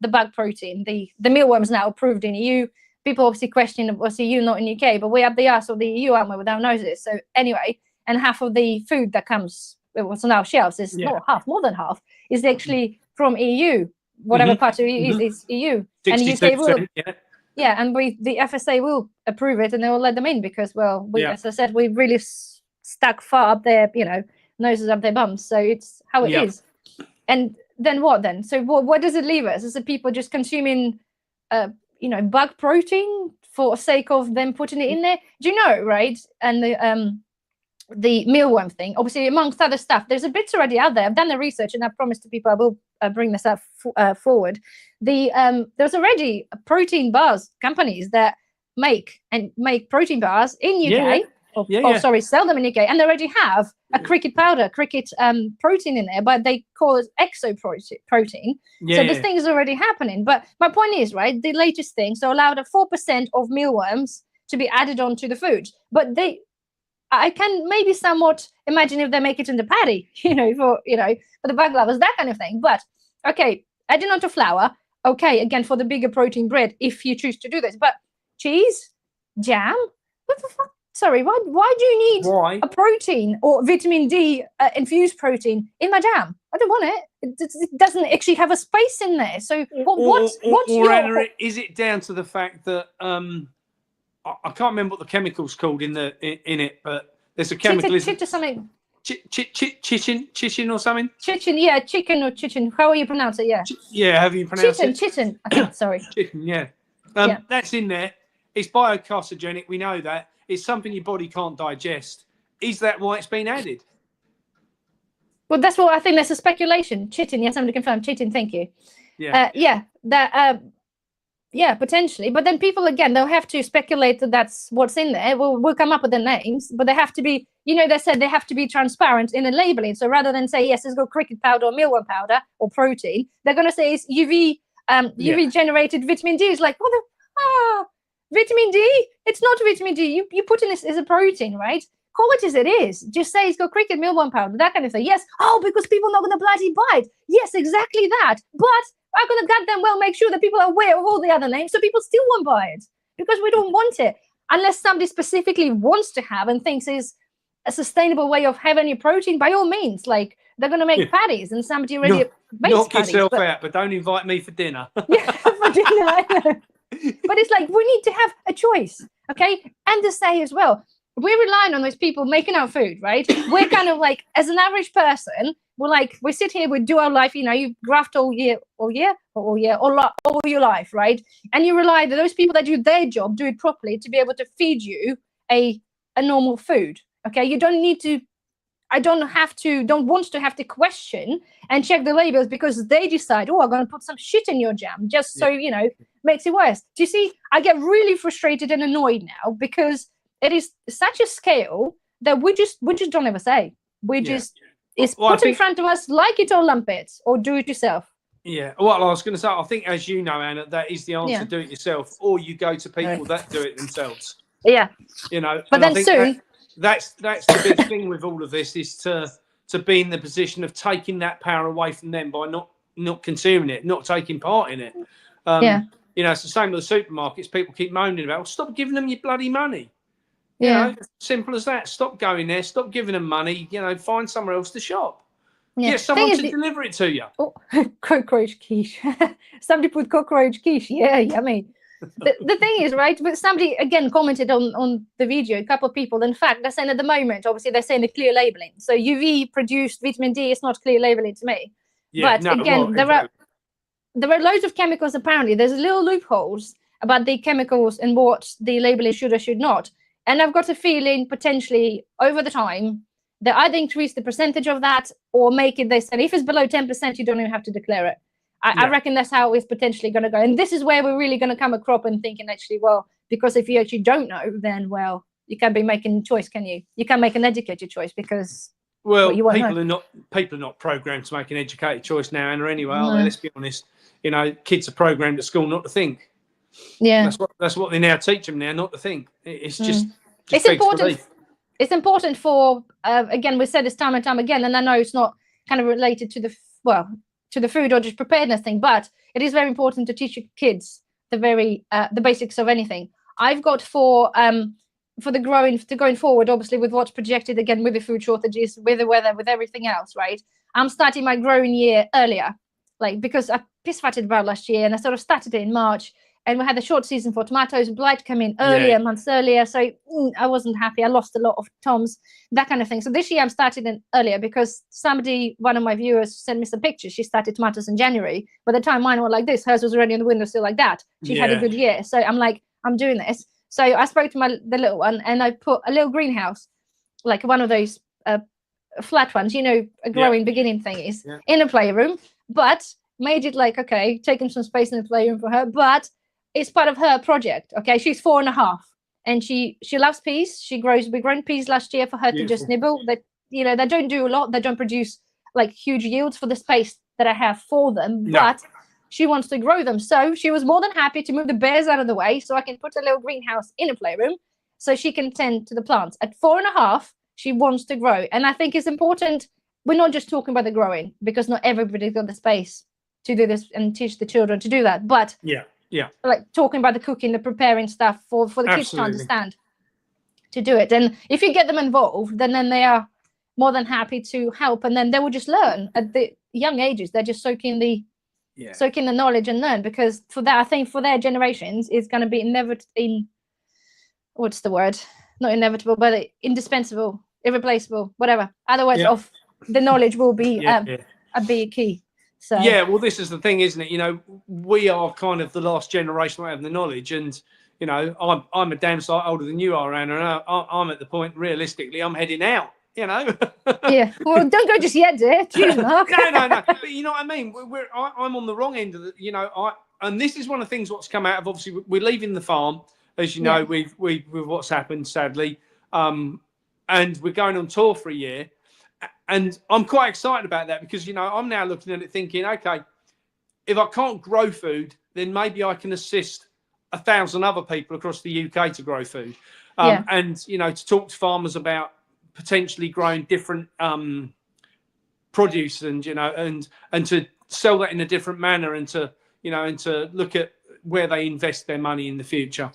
bug protein. The mealworms now approved in EU. People obviously question, was EU not in UK, but we're up the arse of the EU, aren't we, with our noses? So anyway, and half of the food that comes what's on our shelves is not half, more than half, is actually from EU. Whatever part of EU is EU. And UK will, and the FSA will approve it, and they will let them in because, well, as I said, we really stuck far up there, noses up their bums. So it's how it is. And then what then? So what does it leave us? Is it people just consuming bug protein for sake of them putting it in there? Do you know, right? And the mealworm thing, obviously, amongst other stuff, there's a bit already out there. I've done the research, and I promised to people I will bring this up forward. There's already protein bars companies that make protein bars in UK. Sell them in UK, and they already have a cricket powder, protein in there, but they call it exo protein. So this thing is already happening. But my point is, right, the latest thing, so allowed a 4% of mealworms to be added onto the food. But I can maybe somewhat imagine if they make it in the patty, for the bug lovers, that kind of thing. But okay, adding onto flour, okay, again, for the bigger protein bread, if you choose to do this. But cheese, jam, what the fuck? Sorry, why do you need Why? a protein or vitamin D infused protein in my jam? I don't want it. It doesn't actually have a space in there. So what's your... Anna, is it down to the fact that I can't remember what the chemical's called in it, but there's a chemical. Something. Chitin or something. Chitin, yeah, chicken or chitin. How will you pronounce it? Yeah. Yeah, have you pronounced it? Chitin. I think. Sorry. Chitin. Yeah. That's in there. It's biocarcinogenic. We know that. It's something your body can't digest. Is that why it's been added? Well, that's what I think. That's a speculation. Chitin. Yes, somebody confirmed. Chitin. Thank you. Yeah. Yeah, potentially. But then people, again, they'll have to speculate that that's what's in there. We'll come up with the names, but they have to be, they said they have to be transparent in the labeling. So rather than say, yes, it's got cricket powder or mealworm powder or protein, they're going to say it's UV generated vitamin D. It's like, vitamin D? It's not vitamin D. You put in this as a protein, right? Call it as it is. Just say it's got cricket mealworm powder, that kind of thing. Yes. Oh, because people are not going to bloody buy it. Yes, exactly that. But I'm going to goddamn well make sure that people are aware of all the other names so people still won't buy it because we don't want it. Unless somebody specifically wants to have and thinks is a sustainable way of having your protein, by all means. Like, they're going to make patties and somebody already makes knock patties. Yourself out, but don't invite me for dinner. Yeah, for dinner, I know. But it's like, we need to have a choice, okay? And to say as well, we're relying on those people making our food, right? We're kind of like, as an average person, we sit here, we do our life, you graft all your life, right? And you rely that those people that do their job do it properly to be able to feed you a normal food, okay? You don't need to, don't want to have to question and check the labels because they decide, I'm going to put some shit in your jam just so, makes it worse. Do you see? I get really frustrated and annoyed now because it is such a scale that we just don't ever say. It's put in front of us, like it or lump it, or do it yourself. Yeah. Well, I was going to say, I think, as you know, Anna, that is the answer. Yeah. Do it yourself, or you go to people that do it themselves. Yeah. But then soon, that's the big thing with all of this is to be in the position of taking that power away from them by not consuming it, not taking part in it. It's the same with the supermarkets. People keep moaning about, stop giving them your bloody money. Simple as that. Stop going there. Stop giving them money. Find somewhere else to shop. Get someone to deliver it to you. Oh, cockroach quiche. Somebody put cockroach quiche. Yeah, yummy. The thing is, right, but somebody, again, commented on the video, a couple of people. In fact, they're saying at the moment, obviously, they're saying the clear labeling. So UV-produced vitamin D is not clear labeling to me. Yeah, but again, there are loads of chemicals, apparently. There's little loopholes about the chemicals and what the labeling should or should not. And I've got a feeling potentially over the time they either increase the percentage of that or make it this. And if it's below 10%, you don't even have to declare it. I reckon that's how it's potentially going to go. And this is where we're really going to come a crop and thinking, actually, because if you actually don't know, then, you can't be making a choice, can you? You can't make an educated choice because... people are not programmed to make an educated choice now, Anna, anyway, are they? Let's be honest. Kids are programmed at school not to think. Yeah, that's what they now teach them now, not to think. It's just it's important. It's important for again, we said this time and time again, and I know it's not kind of related to the food or just preparedness thing, but it is very important to teach your kids the basics of anything. I've got for the going forward, obviously with what's projected again with the food shortages, with the weather, with everything else, right? I'm starting my growing year earlier, because I piss-fatted about last year, and I sort of started it in March. And we had a short season for tomatoes. Blight came in earlier, months earlier. So I wasn't happy. I lost a lot of toms, that kind of thing. So this year I'm starting it earlier because one of my viewers sent me some pictures. She started tomatoes in January. By the time mine were like this, hers was already on the windowsill like that. She had a good year. So I'm like, I'm doing this. So I spoke to the little one and I put a little greenhouse, like one of those flat ones, a growing beginning thingies in a playroom, but made it taking some space in the playroom for her, but it's part of her project. Okay, she's 4.5, and she loves peas. We grown peas last year for her to just nibble. That they don't do a lot. They don't produce huge yields for the space that I have for them. No. But she wants to grow them, so she was more than happy to move the bears out of the way so I can put a little greenhouse in a playroom so she can tend to the plants. At 4.5, she wants to grow, and I think it's important. We're not just talking about the growing because not everybody's got the space to do this and teach the children to do that. But talking about the cooking, the preparing stuff for the kids to understand. to do it. And if you get them involved, then they are more than happy to help, and then they will just learn at the young ages. They're just soaking the knowledge and learn, because for that, I think for their generations, it's going to be what's the word? Not inevitable, but indispensable, irreplaceable, whatever. Otherwise, of the knowledge will be a big key. So well, this is the thing, isn't it? You know, we are kind of the last generation having the knowledge, and you know, I'm a damn sight older than you are, Anna, and I'm at the point, realistically, I'm heading out. You know. Well, don't go just yet, dear. Jeez, Mark. No. But you know what I mean. I'm on the wrong end of the. You know, and this is one of the things what's come out of. Obviously, we're leaving the farm, as you know. With what's happened, sadly, and we're going on tour for a year, and I'm quite excited about that, because you know, I'm now looking at it thinking, okay, if I can't grow food, then maybe I can assist 1,000 other people across the UK to grow food, and you know, to talk to farmers about potentially growing different produce, and you know, and to sell that in a different manner, and to, you know, and to look at where they invest their money in the future.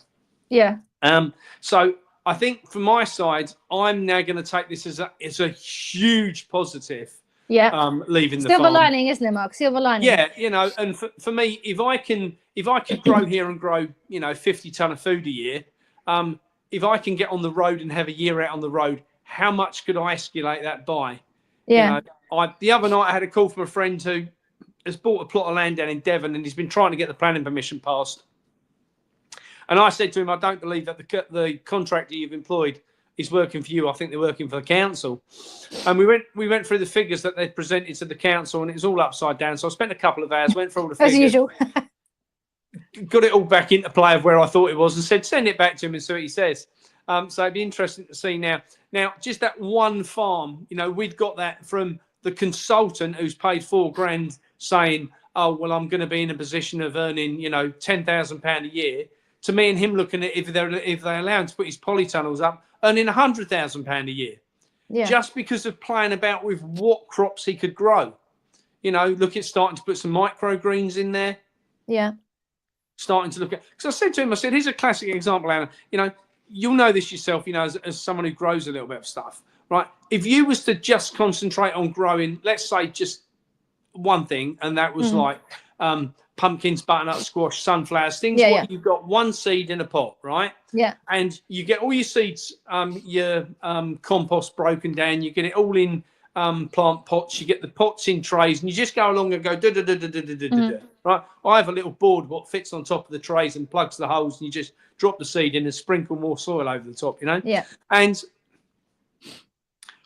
So I think from my side, I'm now going to take this as a huge positive. Leaving the farm. Silver lining, isn't it, Mark? Silver lining. Yeah, you know, and for me, if I could grow here and grow, you know, 50 ton of food a year, if I can get on the road and have a year out on the road, how much could I escalate that by? You know, the other night I had a call from a friend who has bought a plot of land down in Devon, and he's been trying to get the planning permission passed. And I said to him, I don't believe that the contractor you've employed is working for you. I think they're working for the council. And we went through the figures that they presented to the council, and it was all upside down. So I spent a couple of hours, went through all the figures. As usual. Got it all back into play of where I thought it was, and said, send it back to him and see what he says. So it'd be interesting to see now. Now, just that one farm, you know, we'd got that from the consultant who's paid £4,000 saying, oh, well, I'm going to be in a position of earning, you know, £10,000 a year, to me and him looking at if they allow him to put his polytunnels up, earning £100,000 a year. Just because of playing about with what crops he could grow. You know, look at starting to put some microgreens in there. Starting to look at, because I said to him, I said, here's a classic example, Anna. You know, you'll know this yourself, you know, as someone who grows a little bit of stuff, right? If you was to just concentrate on growing, let's say just one thing, and that was like pumpkins, butternut squash, sunflowers, things what you've got one seed in a pot, right? And you get all your seeds, your compost broken down, you get it all in plant pots, you get the pots in trays, and you just go along and go right? I have a little board what fits on top of the trays and plugs the holes, and you just drop the seed in and sprinkle more soil over the top, you know? And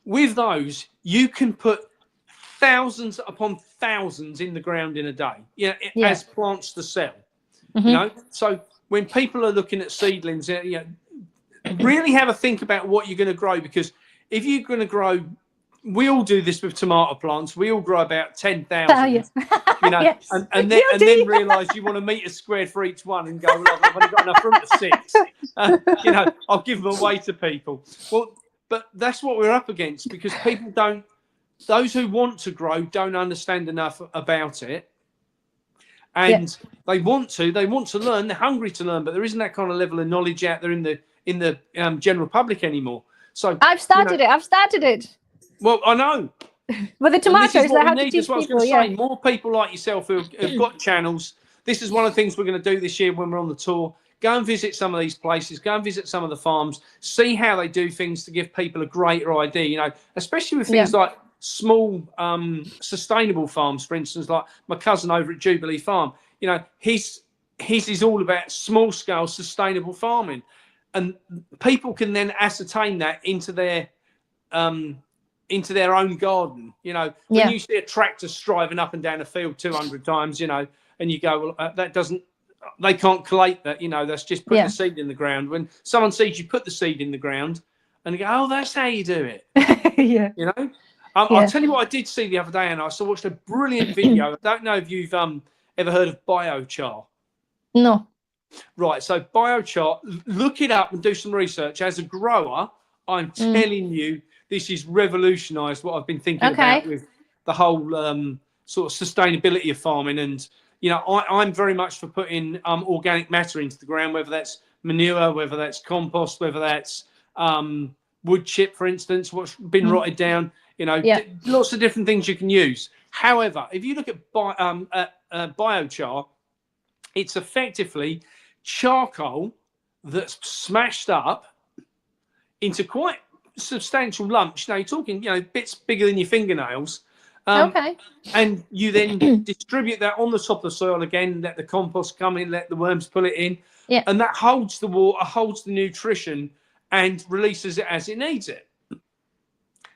with those, you can put thousands upon thousands in the ground in a day, you know, as plants to sell, you know? So when people are looking at seedlings, you know, really have a think about what you're going to grow, because if you're going to grow, we all do this with tomato plants. We all grow about 10,000, you know, and then realise you want a metre squared for each one, and go, well, I've only got enough room for 6. You know, I'll give them away to people. Well, but that's what we're up against, because people don't. Those who want to grow don't understand enough about it, and they want to learn. They're hungry to learn, but there isn't that kind of level of knowledge out there in the general public anymore. So I've started it. Well, I know. Well, the tomatoes, they have to teach people. More people like yourself who have got channels. This is one of the things we're going to do this year when we're on the tour. Go and visit some of these places. Go and visit some of the farms. See how they do things to give people a greater idea. You know, especially with things like small, sustainable farms. For instance, like my cousin over at Jubilee Farm. You know, his is all about small scale sustainable farming, and people can then ascertain that into their own garden. You know, when you see a tractor striving up and down a field 200 times, you know, and you go, well, they can't collate that, you know, that's just putting the seed in the ground. When someone sees you put the seed in the ground, and you go, oh, that's how you do it. You know, I'll tell you what I did see the other day, and I watched a brilliant video. I don't know if you've ever heard of biochar. No. Right, so biochar, look it up and do some research. As a grower, I'm telling you, this has revolutionised what I've been thinking about with the whole sort of sustainability of farming. And, you know, I'm very much for putting organic matter into the ground, whether that's manure, whether that's compost, whether that's wood chip, for instance, what's been rotted down. You know, lots of different things you can use. However, if you look at biochar, it's effectively charcoal that's smashed up into quite substantial lumps. You know, you're talking, you know, bits bigger than your fingernails. And you then distribute that on the top of the soil again, let the compost come in, let the worms pull it in. Yeah. And that holds the water, holds the nutrition, and releases it as it needs it.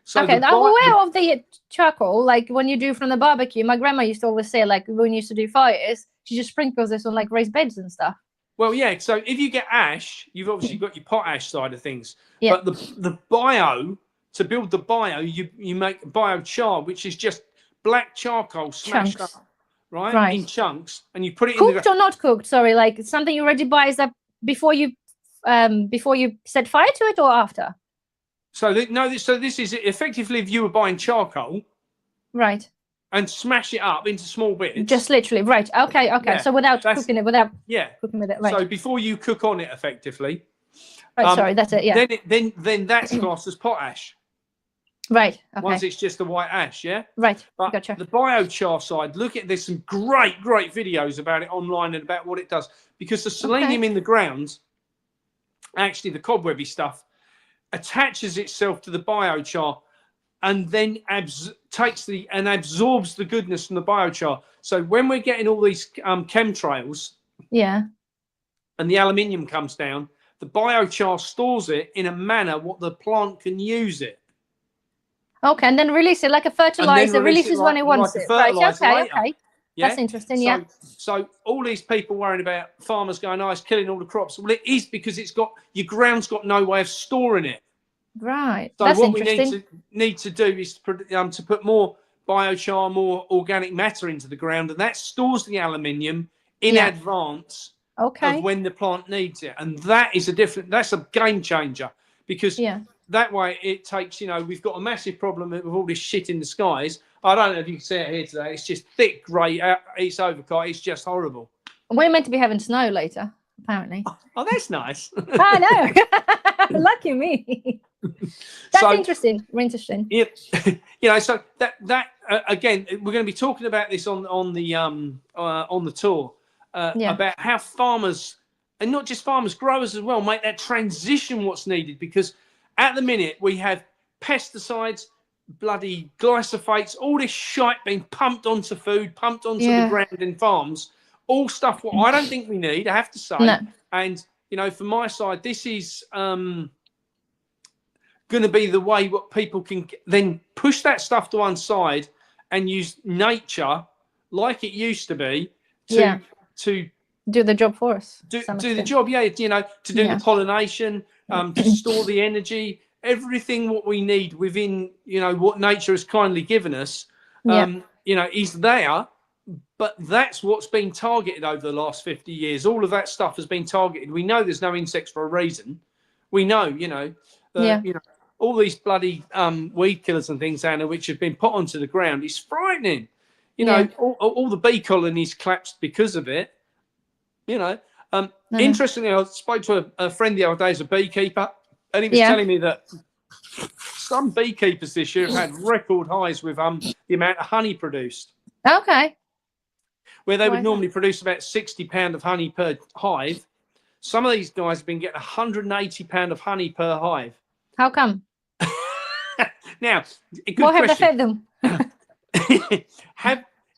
So I'm aware of the charcoal, like when you do from the barbecue. My grandma used to always say, like when you used to do fires, she just sprinkles this on like raised beds and stuff. Well, yeah. So if you get ash, you've obviously got your potash side of things. Yeah. But the bio, to build the bio, you make biochar, which is just black charcoal smashed up, right, in chunks, and you put it cooked in the... or not cooked. Sorry, like something you already buy. Is that before you set fire to it or after? So this is effectively if you were buying charcoal, right, and smash it up into small bits. Just literally, right? Okay. Yeah, so without cooking it, cooking with it, right? So before you cook on it, effectively. Right. Sorry, that's it. Yeah. Then that's classed as potash. Right. Okay. Once it's just the white ash, yeah. Right. But gotcha. The biochar side, there's some great videos about it online and about what it does, because the selenium in the ground, actually the cobwebby stuff, attaches itself to the biochar and then absorbs the goodness from the biochar. So when we're getting all these chemtrails, and the aluminium comes down, the biochar stores it in a manner what the plant can use it. Okay, and then release it like a fertilizer. Releases when it wants it. Right. Okay. Yeah? That's interesting. So all these people worrying about farmers going, "Oh, it's killing all the crops." Well, it is, because your ground's got no way of storing it. Right. So that's what we need to do is to put more biochar, more organic matter into the ground, and that stores the aluminium in advance of when the plant needs it. And that's a game changer, because that way it takes, you know, we've got a massive problem with all this shit in the skies. I don't know if you can see it here today. It's just thick grey. It's overcast. It's just horrible. We're meant to be having snow later, apparently. Oh, that's nice. I know. Lucky me. That's interesting. Interesting. Yeah. You know, so that again, we're going to be talking about this on the tour about how farmers, and not just farmers, growers as well, make that transition what's needed, because at the minute we have pesticides, bloody glyphosates, all this shite being pumped onto food, pumped onto the ground in farms, all stuff what I don't think we need, I have to say. No. And, you know, from my side, this is going to be the way what people can then push that stuff to one side and use nature like it used to be to do the job for us. Do the job, you know, to do the pollination, to store the energy, everything what we need within, you know, what nature has kindly given us, you know, is there. But that's what's been targeted over the last 50 years. All of that stuff has been targeted. We know there's no insects for a reason. We know, you know, you know, all these bloody weed killers and things, Anna, which have been put onto the ground. It's frightening. You know, all the bee colonies collapsed because of it. You know, interestingly, I spoke to a friend the other day as a beekeeper, and he was telling me that some beekeepers this year have had record highs with the amount of honey produced. Okay. Where they would normally produce about £60 of honey per hive. Some of these guys have been getting £180 of honey per hive. How come? Now, what have they fed them?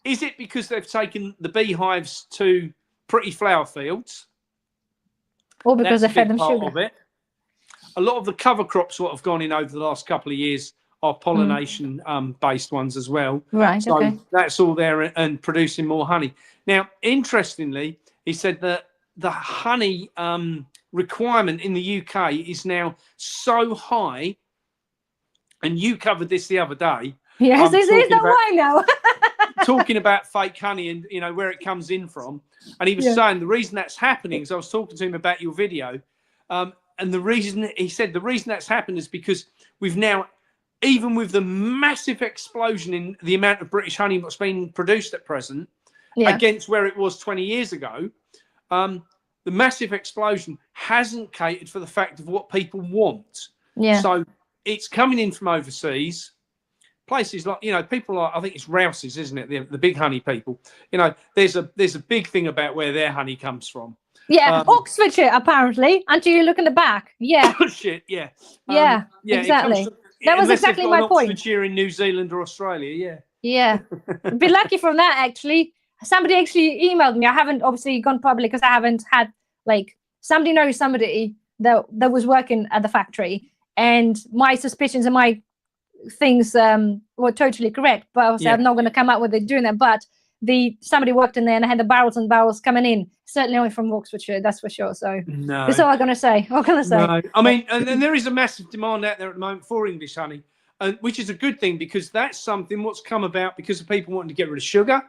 Is it because they've taken the beehives to pretty flower fields? Or because they fed them sugar? A lot of the cover crops what have gone in over the last couple of years are pollination based ones as well. Right. So that's all there and producing more honey. Now, interestingly, he said that the honey requirement in the UK is now so high, and you covered this the other day. Yes, this is the why now. Talking about fake honey and, you know, where it comes in from. And he was saying the reason that's happening is I was talking to him about your video. And the reason that's happened is because we've now, even with the massive explosion in the amount of British honey that's been produced at present against where it was 20 years ago, the massive explosion hasn't catered for the fact of what people want. Yeah. So it's coming in from overseas. Places like, you know, people like, I think it's Rouse's, isn't it? The big honey people. You know, there's a big thing about where their honey comes from. Yeah, Oxfordshire, apparently. Until you look in the back. Yeah. Shit, yeah. Yeah, exactly. That was exactly my point. Oxfordshire in New Zealand or Australia, yeah. Yeah. I'd be lucky from that, actually. Somebody actually emailed me. I haven't obviously gone public because I haven't had, like, somebody knows somebody that was working at the factory. And my suspicions and my things were totally correct. But obviously, I'm not going to come out with it doing that. But somebody worked in there and I had the barrels and barrels coming in. Certainly only from Oxfordshire, that's for sure. So that's all I'm going to say. What can I say? No. I mean, and there is a massive demand out there at the moment for English honey, which is a good thing, because that's something what's come about because of people wanting to get rid of sugar,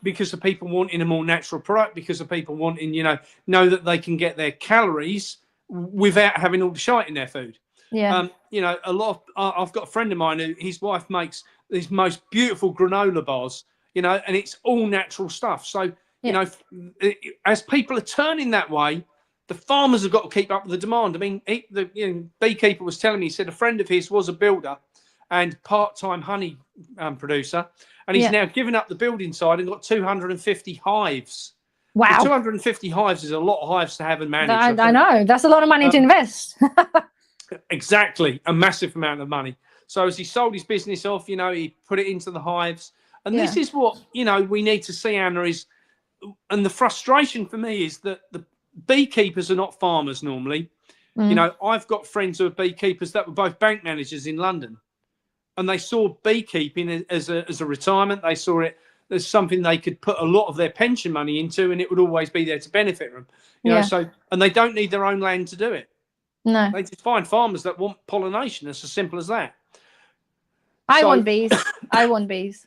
because of people wanting a more natural product, because of people wanting, you know that they can get their calories without having all the shite in their food. Yeah. You know, a lot of, I've got a friend of mine who his wife makes these most beautiful granola bars, you know, and it's all natural stuff. So, you know, as people are turning that way, the farmers have got to keep up with the demand. I mean, the beekeeper was telling me, he said a friend of his was a builder and part-time honey producer, and he's now given up the building side and got 250 hives. Wow. So 250 hives is a lot of hives to have and manage. I know. That's a lot of money to invest. Exactly. A massive amount of money. So as he sold his business off, you know, he put it into the hives. And this is what, you know, we need to see, Anna, is, and the frustration for me is that the beekeepers are not farmers normally. You know, I've got friends who are beekeepers that were both bank managers in London, and they saw beekeeping as a retirement. They saw it as something they could put a lot of their pension money into, and it would always be there to benefit them. You know, so, and they don't need their own land to do it. No. They just find farmers that want pollination. It's as simple as that. I want bees. I want bees.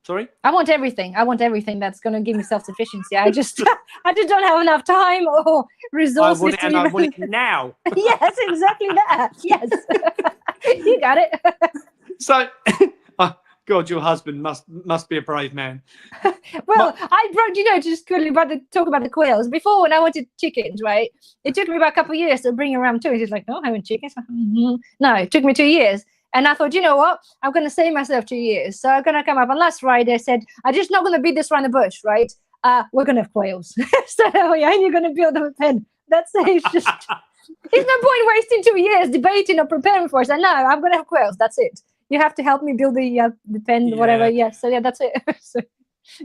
Sorry? I want everything. I want everything that's going to give me self-sufficiency. I just don't have enough time or resources. I want it now. Yes, exactly that. Yes. You got it. So, God, your husband must be a brave man. Well, I brought, you know, just quickly talk about the quails. Before, when I wanted chickens, right, it took me about a couple of years to bring around two. He's like, no, I want chickens. No, it took me 2 years. And I thought, you know what? I'm going to save myself 2 years. So I'm going to come up. And last Friday, I said, I'm just not going to beat this around the bush, right? We're going to have quails. So and you're going to build them a pen. That's it. It's just, there's no point wasting 2 years debating or preparing for it. So no, I'm going to have quails. That's it. You have to help me build the pen, whatever. Yeah. So yeah, that's it. So,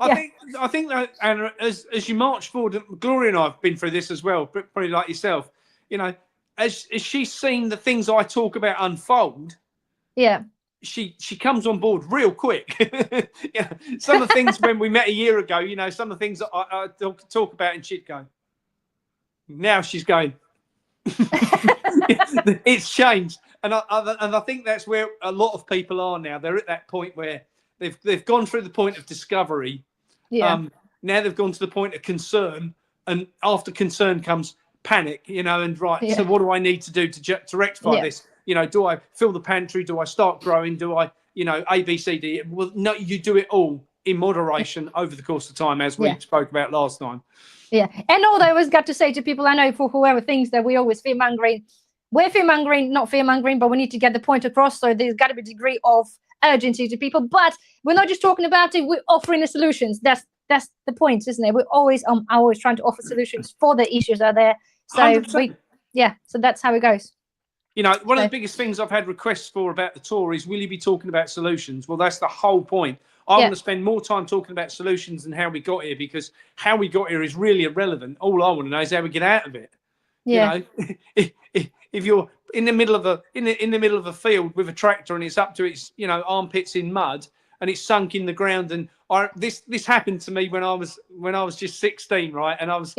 I think that, Anna, as you march forward, Gloria and I have been through this as well, probably like yourself. You know, as she's seen the things I talk about unfold, she comes on board real quick. Yeah, some of the things when we met a year ago, you know, some of the things that I talk about, and she'd go. Now she's going. It's changed, and I think that's where a lot of people are now. They're at that point where they've gone through the point of discovery. Now they've gone to the point of concern, and after concern comes panic. You know, and so what do I need to do to rectify this? You know, do I fill the pantry? Do I start growing? Do I, you know, A, B, C, D? Well, no, you do it all in moderation over the course of time, as we spoke about last time. Yeah. And all I always got to say to people, I know for whoever thinks that we always fear-mongering, we're fear-mongering, not fear-mongering, but we need to get the point across. So there's got to be a degree of urgency to people. But we're not just talking about it, we're offering the solutions. That's the point, isn't it? We're always trying to offer solutions for the issues that are there. So so that's how it goes. You know, one of the biggest things I've had requests for about the tour is, will you be talking about solutions? Well, that's the whole point. I want to spend more time talking about solutions than how we got here, because how we got here is really irrelevant. All I want to know is how we get out of it. Yeah. You know, if you're in the middle of a field with a tractor and it's up to its, you know, armpits in mud and it's sunk in the ground, and this happened to me when I was just 16, right? And I was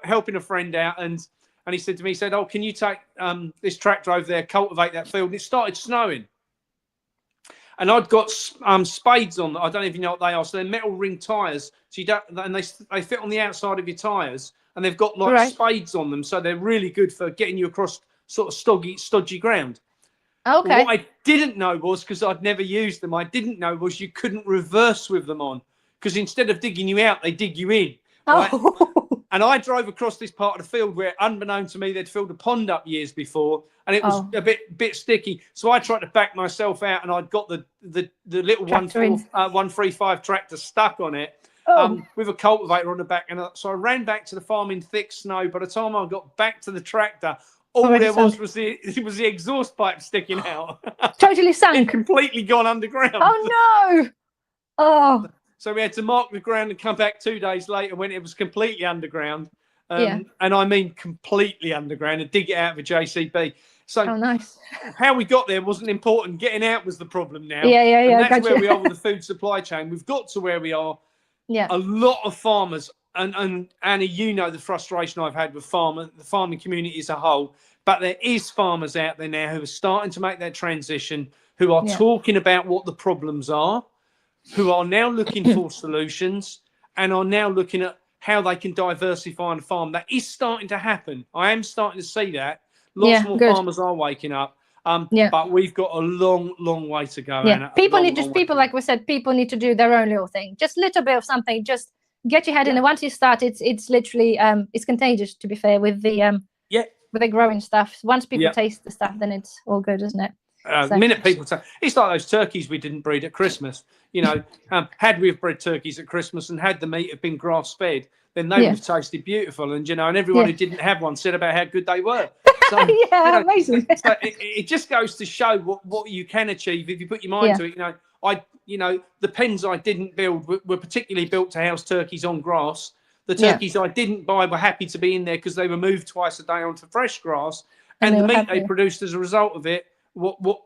helping a friend out, and he said to me, he said, "Oh, can you take this tractor over there, cultivate that field?" And it started snowing. And I'd got spades on. I don't even know what they are. So they're metal ring tyres. So you don't, and they fit on the outside of your tyres, and they've got like spades on them. So they're really good for getting you across sort of stodgy ground. Okay. Well, what I didn't know was, because I'd never used them, I didn't know was you couldn't reverse with them on, because instead of digging you out, they dig you in. Right? Oh. And I drove across this part of the field where, unbeknown to me, they'd filled a pond up years before, and it was a bit sticky. So I tried to back myself out, and I'd got the little 135 tractor stuck on it with a cultivator on the back. And so I ran back to the farm in thick snow. By the time I got back to the tractor, all there was the exhaust pipe sticking out. Totally sunk. It completely gone underground. Oh no! Oh. So we had to mark the ground and come back 2 days later when it was completely underground. And I mean completely underground, and dig it out of a JCB. So nice. How we got there wasn't important. Getting out was the problem now. Yeah. And that's where we are with the food supply chain. We've got to where we are. Yeah. A lot of farmers, and Anna, you know the frustration I've had with the farming community as a whole. But there is farmers out there now who are starting to make that transition, who are talking about what the problems are, who are now looking for solutions, and are now looking at how they can diversify on the farm. That is starting to happen. I am starting to see that. Lots more farmers are waking up. But we've got a long way to go. Yeah. Anna. People like we said, people need to do their own little thing. Just a little bit of something. Just get your head in. And once you start, it's literally it's contagious, to be fair, with the with the growing stuff. Once people taste the stuff, then it's all good, isn't it? The minute people say, it's like those turkeys we didn't breed at Christmas. You know, had we have bred turkeys at Christmas and had the meat have been grass fed, then they would have tasted beautiful. And, you know, and everyone who didn't have one said about how good they were. So, amazing. So it just goes to show what you can achieve if you put your mind to it. You know, the pens I didn't build were particularly built to house turkeys on grass. The turkeys I didn't buy were happy to be in there because they were moved twice a day onto fresh grass. And the meat they produced as a result of it, what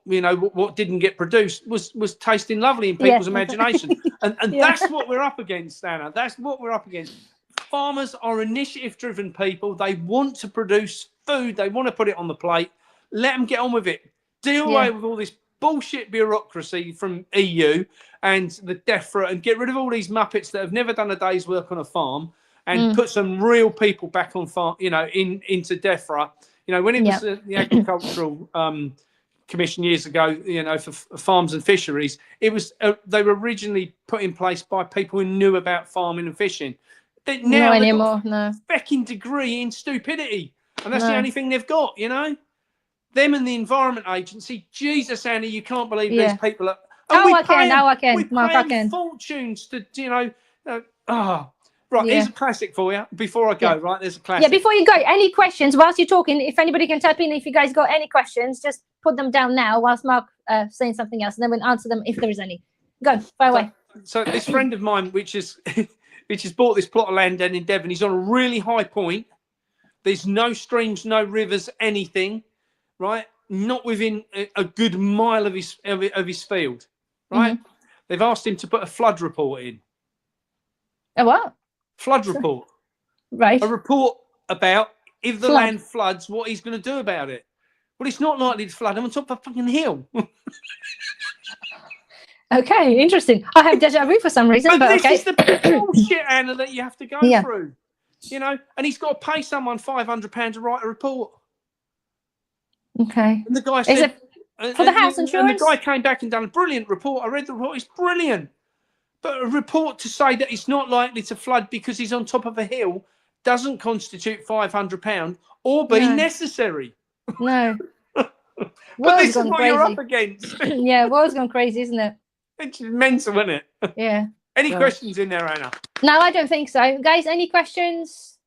didn't get produced was tasting lovely in people's imagination. And that's what we're up against, Anna. That's what we're up against. Farmers are initiative-driven people. They want to produce food. They want to put it on the plate. Let them get on with it. Deal away with all this bullshit bureaucracy from EU and the DEFRA, and get rid of all these muppets that have never done a day's work on a farm, and put some real people back on farm. You know, into DEFRA. You know, when it was the Agricultural Commission years ago, you know, for farms and fisheries, it was they were originally put in place by people who knew about farming and fishing. Now not anymore. No. Fucking degree in stupidity, and that's the only thing they've got. You know, them and the Environment Agency. Jesus, Annie, you can't believe these people are. I can. We pay them fortunes to, you know. Right, here's a classic for you. Before I go, right, there's a classic. Yeah, before you go, any questions whilst you're talking? If anybody can type in, if you guys got any questions, just put them down now whilst Mark saying something else, and then we'll answer them if there is any. Go, fire away. So this friend of mine, which has bought this plot of land down in Devon, he's on a really high point. There's no streams, no rivers, anything, right? Not within a good mile of his field, right? They've asked him to put a flood report in. A what? Flood report. Right. A report about if the land floods, what he's going to do about it. Well, it's not likely to flood. I'm on top of a fucking hill. Okay, interesting. I have deja vu for some reason, but this is the bullshit, Anna, that you have to go through. You know, and he's got to pay someone £500 to write a report. Okay. And the guy said, is it for the house insurance? And the guy came back and done a brilliant report. I read the report. It's brilliant. But a report to say that it's not likely to flood because he's on top of a hill doesn't constitute £500 or be necessary. No. But this is what you're up against. Yeah, world's gone crazy, isn't it? It's mental, isn't it? Yeah. Any questions in there, Anna? No, I don't think so. Guys, any questions?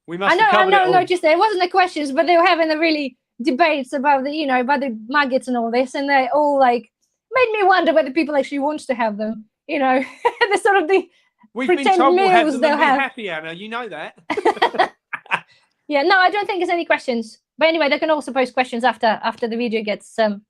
We must I know, just there wasn't the questions, but they were having the really debates about the, you know, about the maggots and all this, and they all like made me wonder whether people actually want to have them. You know, the sort of the we've been told we'll have them and be happy, Anna. You know that. Yeah, no, I don't think there's any questions. But anyway, they can also post questions after the video gets on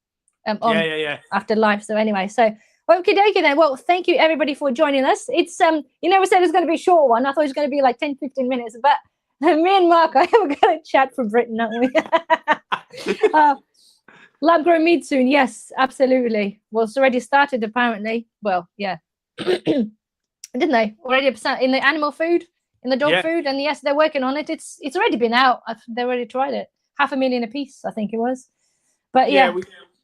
after live. So anyway, so okay then. Well, thank you everybody for joining us. It's you never said it was going to be a short one. I thought it was going to be like 10-15 minutes, but me and Mark are going to chat for Britain, aren't we? Lab grown meat soon. Yes, absolutely. Well, it's already started apparently. Well, yeah. Didn't they already in the animal food, in the dog food? And yes, they're working on it. It's already been out. They already tried it. 500,000 a piece, I think it was. But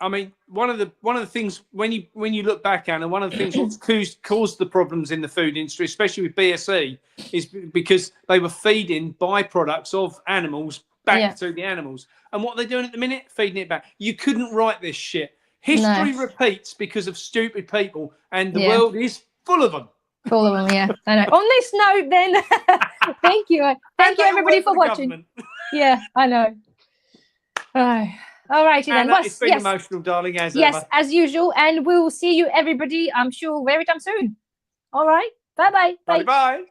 I mean, one of the things when you look back, Anna, one of the things what's caused the problems in the food industry, especially with BSE, is because they were feeding byproducts of animals back to the animals. And what they're doing at the minute, feeding it back. You couldn't write this shit. History repeats because of stupid people, and the world is full of them. Full of them, yeah. I know. On this note, then, thank you everybody for watching. Yeah, I know. All righty then. It's been emotional, darling, as ever. As usual, and we'll see you everybody, I'm sure, very soon. All right. Bye-bye. Bye.